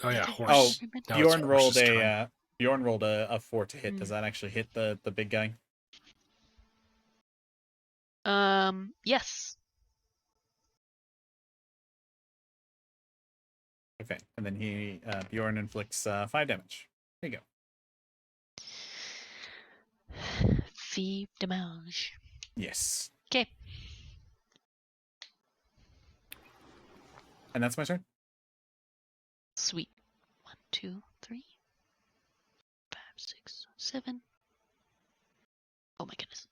Oh yeah, Oh, horse. Now it's Bjorn rolled horse's turn. a 4 to hit. Does that actually hit the big guy? Yes. Okay, and then he Bjorn inflicts 5 damage. There you go. Fee damage. Yes, Okay. and that's my turn. Sweet. 1, 2, 3, 5, 6, 7. Oh my goodness.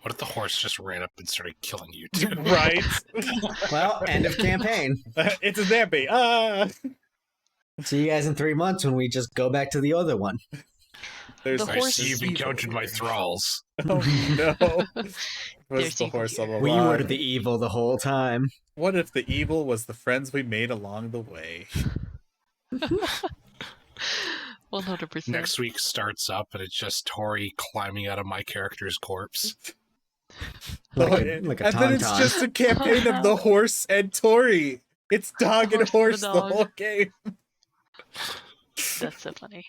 What if the horse just ran up and started killing you too? Right. Well, end of campaign. It's a Zampy. See you guys in 3 months when we just go back to the other one. There's The I horse see you've evil encountered my here. thralls. Oh no! Was There's the evil horse here. all We along? were the evil the whole time. What if the evil was the friends we made along the way? 100%. Next week starts up and it's just Tori climbing out of my character's corpse. Like a and then it's tauntaun. just a campaign of the horse and Tori. It's dog The and horse and the horse the dog. whole game. That's so funny.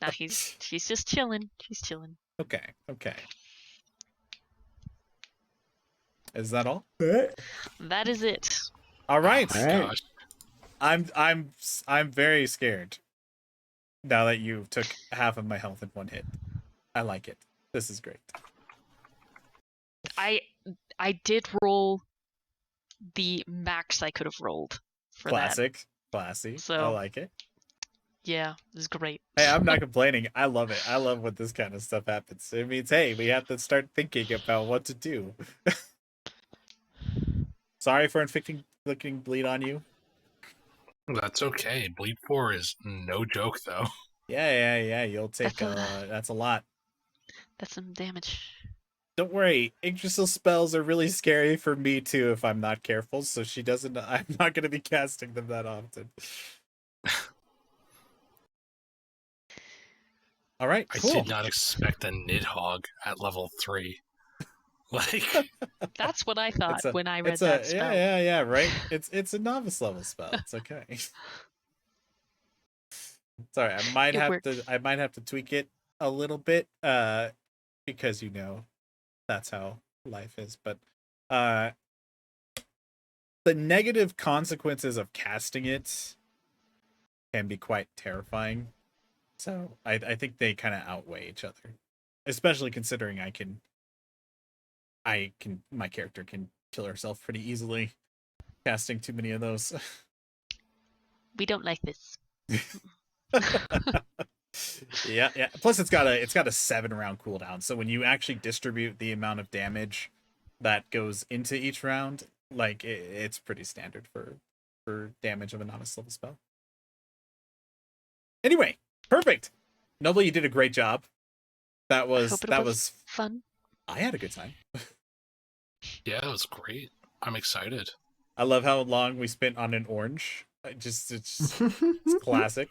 Now she's just chilling. She's chilling. Okay. Is that all? That is it. All right. Oh my All right. gosh. I'm very scared. Now that you took half of my health in one hit, I like it. This is great. I did roll the max I could have rolled for Classic, classy. I So- like it. that. Yeah, it was great. Hey, I'm not complaining. I love it. I love when this kind of stuff happens. It means, hey, we have to start thinking about what to do. Sorry for inflicting bleed on you. That's okay. Bleed 4 is no joke, though. Yeah. You'll take That's that's a lot. That's some damage. Don't worry. Yggdrasil spells are really scary for me too if I'm not careful. So she doesn't. I'm not going to be casting them that often. All right. I Cool. did not expect a Nidhogg at level 3. Like, That's what I thought when I read it's that a, spell. Yeah. Right. It's a novice level spell. It's okay. Sorry, I might have to tweak it a little bit, because that's how life is. But the negative consequences of casting it can be quite terrifying. So I think they kind of outweigh each other, especially considering I can my character can kill herself pretty easily casting too many of those. We don't like this. Yeah. Plus it's got a 7-round cooldown. So when you actually distribute the amount of damage that goes into each round, like it's pretty standard for damage of a novice level spell. Anyway, perfect. Noble, you did a great job. That was fun. I had a good time. Yeah, it was great. I'm excited. I love how long we spent on an orange. It's classic.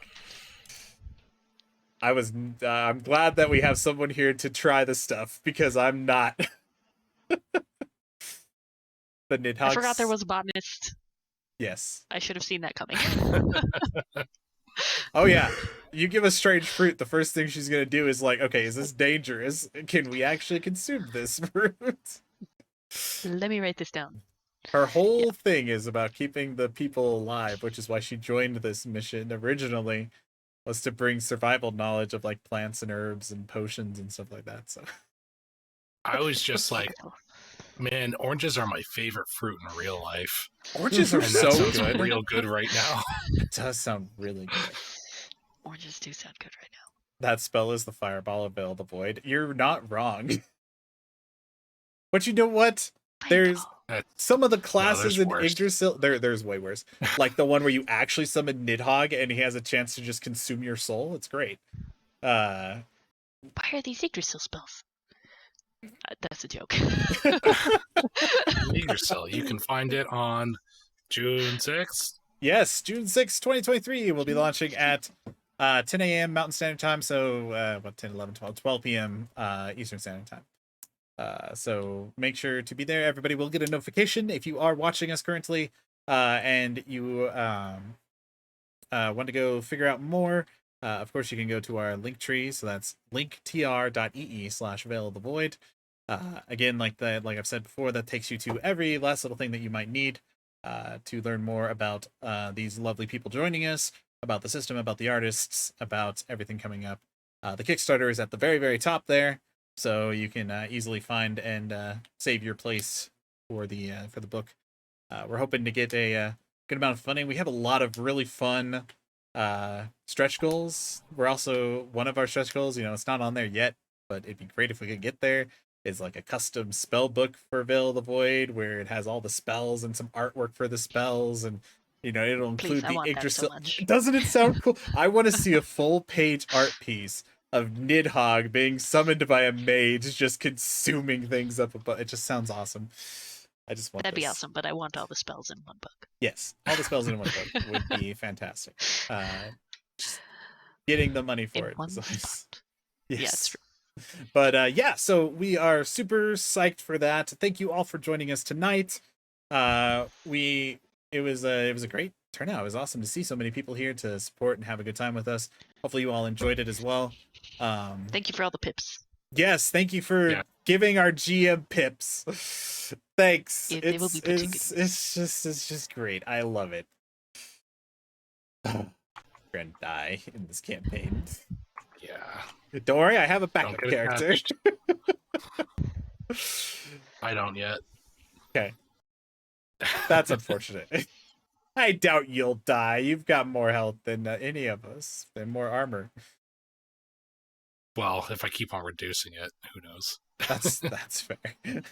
I'm glad that we have someone here to try the stuff because I'm not. The Nidhogg's. I forgot there was a botanist. Yes. I should have seen that coming. Oh yeah. You give a strange fruit, the first thing she's gonna do is like, okay, is this dangerous? Can we actually consume this fruit? Let me write this down. Her whole thing is about keeping the people alive, which is why she joined this mission originally, was to bring survival knowledge of like plants and herbs and potions and stuff like that. So I was just like, man, oranges are my favorite fruit in real life. Oranges are so good. Real good right now. It does sound really good. Oranges do sound good right now. That spell is the Fireball of Veil of the Void. You're not wrong. But you know what? There's some of the classes in Yggdrasil. There's way worse. Like the one where you actually summon Nidhogg and he has a chance to just consume your soul. It's great. Why are these Yggdrasil spells? That's a joke. Yggdrasil. You can find it on June 6th. Yes, June 6th, 2023. We'll be launching at 10 a.m. Mountain Standard Time. So 10, 11, 12 p.m. Eastern Standard Time. So make sure to be there. Everybody will get a notification if you are watching us currently and you want to go figure out more. Of course, you can go to our link tree. So that's linktr.ee/Veil of the Void. Again, like I've said before, that takes you to every last little thing that you might need to learn more about these lovely people joining us, about the system, about the artists, about everything coming up. The Kickstarter is at the very, very top there. So you can easily find and save your place for the book. We're hoping to get a good amount of funding. We have a lot of really fun stretch goals. We're also, one of our stretch goals, it's not on there yet, but it'd be great if we could get there. It's like a custom spell book for Veil of the Void where it has all the spells and some artwork for the spells, and it'll include the Yggdrasil. So doesn't it sound cool? I want to see a full page art piece of Nidhogg being summoned by a mage, just consuming things up above. It just sounds awesome. I just want That'd be awesome, but I want all the spells in one book. Yes, all the spells in one book would be fantastic. Just getting the money for it. Nice. Yes. Yeah, it's true. But so we are super psyched for that. Thank you all for joining us tonight. It was a great turnout. It was awesome to see so many people here to support and have a good time with us. Hopefully you all enjoyed it as well. Thank you for all the pips. Yes, thank you for giving our GM pips. Thanks. They will be it's just great. I love it. We're gonna die in this campaign. Yeah. Don't worry, I have a backup character. I don't yet. Okay. That's unfortunate. I doubt you'll die. You've got more health than any of us, and more armor. Well, if I keep on reducing it, who knows? That's fair.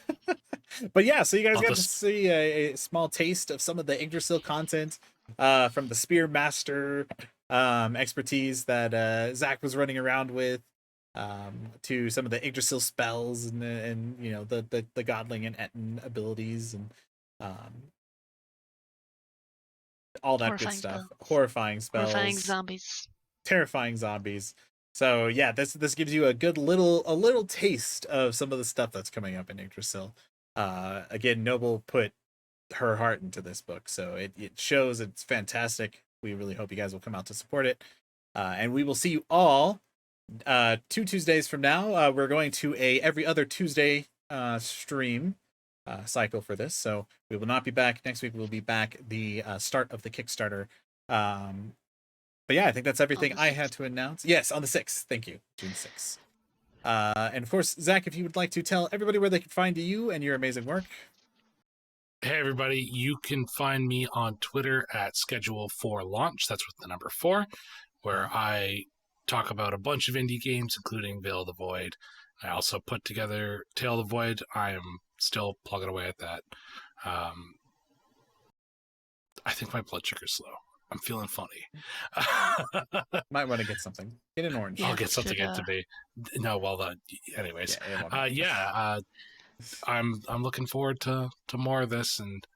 But yeah, so you guys got to see a small taste of some of the Yggdrasil content from the Spear Master expertise that Zach was running around with, to some of the Yggdrasil spells and the Godling and Etten abilities and all that good stuff. Horrifying spells. Horrifying zombies. Terrifying zombies. So yeah, this gives you a good little taste of some of the stuff that's coming up in Yggdrasil. Again, Noble put her heart into this book, so it shows. It's fantastic. We really hope you guys will come out to support it. And we will see you all 2 Tuesdays from now. We're going to a every other Tuesday stream cycle for this, so we will not be back next week. We'll be back the start of the Kickstarter. But yeah, I think that's everything I had to announce. Yes, on the 6th. Thank you. June 6th. And of course, Zach, if you would like to tell everybody where they can find you and your amazing work. Hey, everybody. You can find me on Twitter at Schedule for Launch. That's with the number 4, where I talk about a bunch of indie games, including Veil of the Void. I also put together Tale of the Void. I am still plugging away at that. I think my blood sugar's low. I'm feeling funny. Might want to get something. Get an orange. Yeah, I'll get something should, into me. No, well, anyways. Yeah, I'm looking forward to more of this and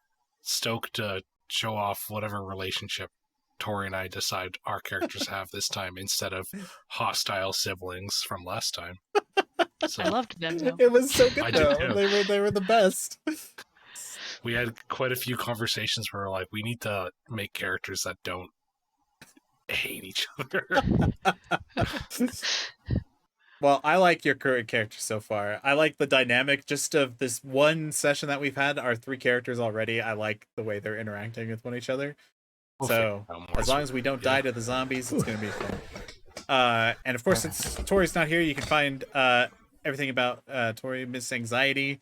stoked to show off whatever relationship Tori and I decide our characters have this time instead of hostile siblings from last time. So I loved them though. it was so good I did though. too. They were the best. We had quite a few conversations where we're like, we need to make characters that don't hate each other. Well, I like your current character so far. I like the dynamic just of this one session that we've had. Our 3 characters already. I like the way they're interacting with one each other. So as long as we don't die to the zombies, it's gonna be fun. And of course, since Tori's not here, you can find everything about Tori, Miss Anxiety,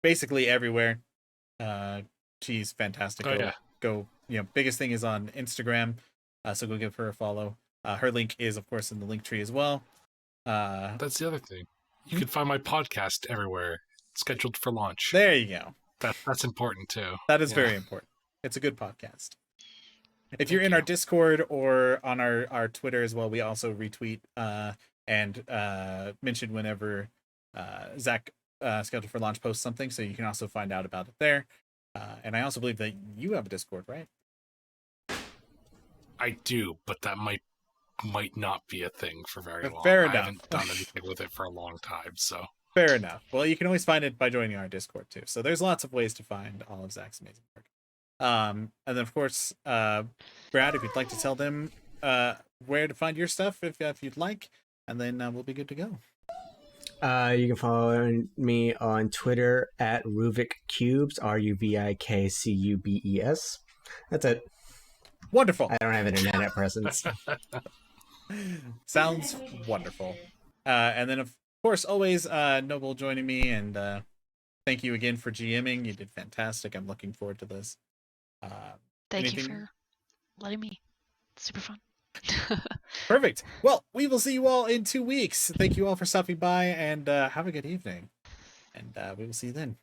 basically everywhere. She's fantastic. Go. Biggest thing is on Instagram, so go give her a follow. Her link is, of course, in the link tree as well. That's the other thing. You can find my podcast everywhere. Scheduled for Launch. There you go. That's important too. That is very important. It's a good podcast. If you're in our Discord or on our Twitter as well, we also retweet and mention whenever Zach Scheduled for Launch posts something, so you can also find out about it there. And I also believe that you have a Discord, right? I do, but that might not be a thing for very long. Fair enough. I haven't done anything with it for a long time, so. Fair enough. Well, you can always find it by joining our Discord too. So there's lots of ways to find all of Zach's amazing work. And then of course, Brad, if you'd like to tell them where to find your stuff, if you'd like, and then we'll be good to go. You can follow me on Twitter at RuvikCubes, RUVIKCUBES. That's it. Wonderful. I don't have an internet presence. Sounds wonderful. And then of course, always Noble joining me, and thank you again for GMing. You did fantastic. I'm looking forward to this. Thank you for letting me. Super fun. Perfect. Well, we will see you all in 2 weeks. Thank you all for stopping by, and have a good evening. And we will see you then.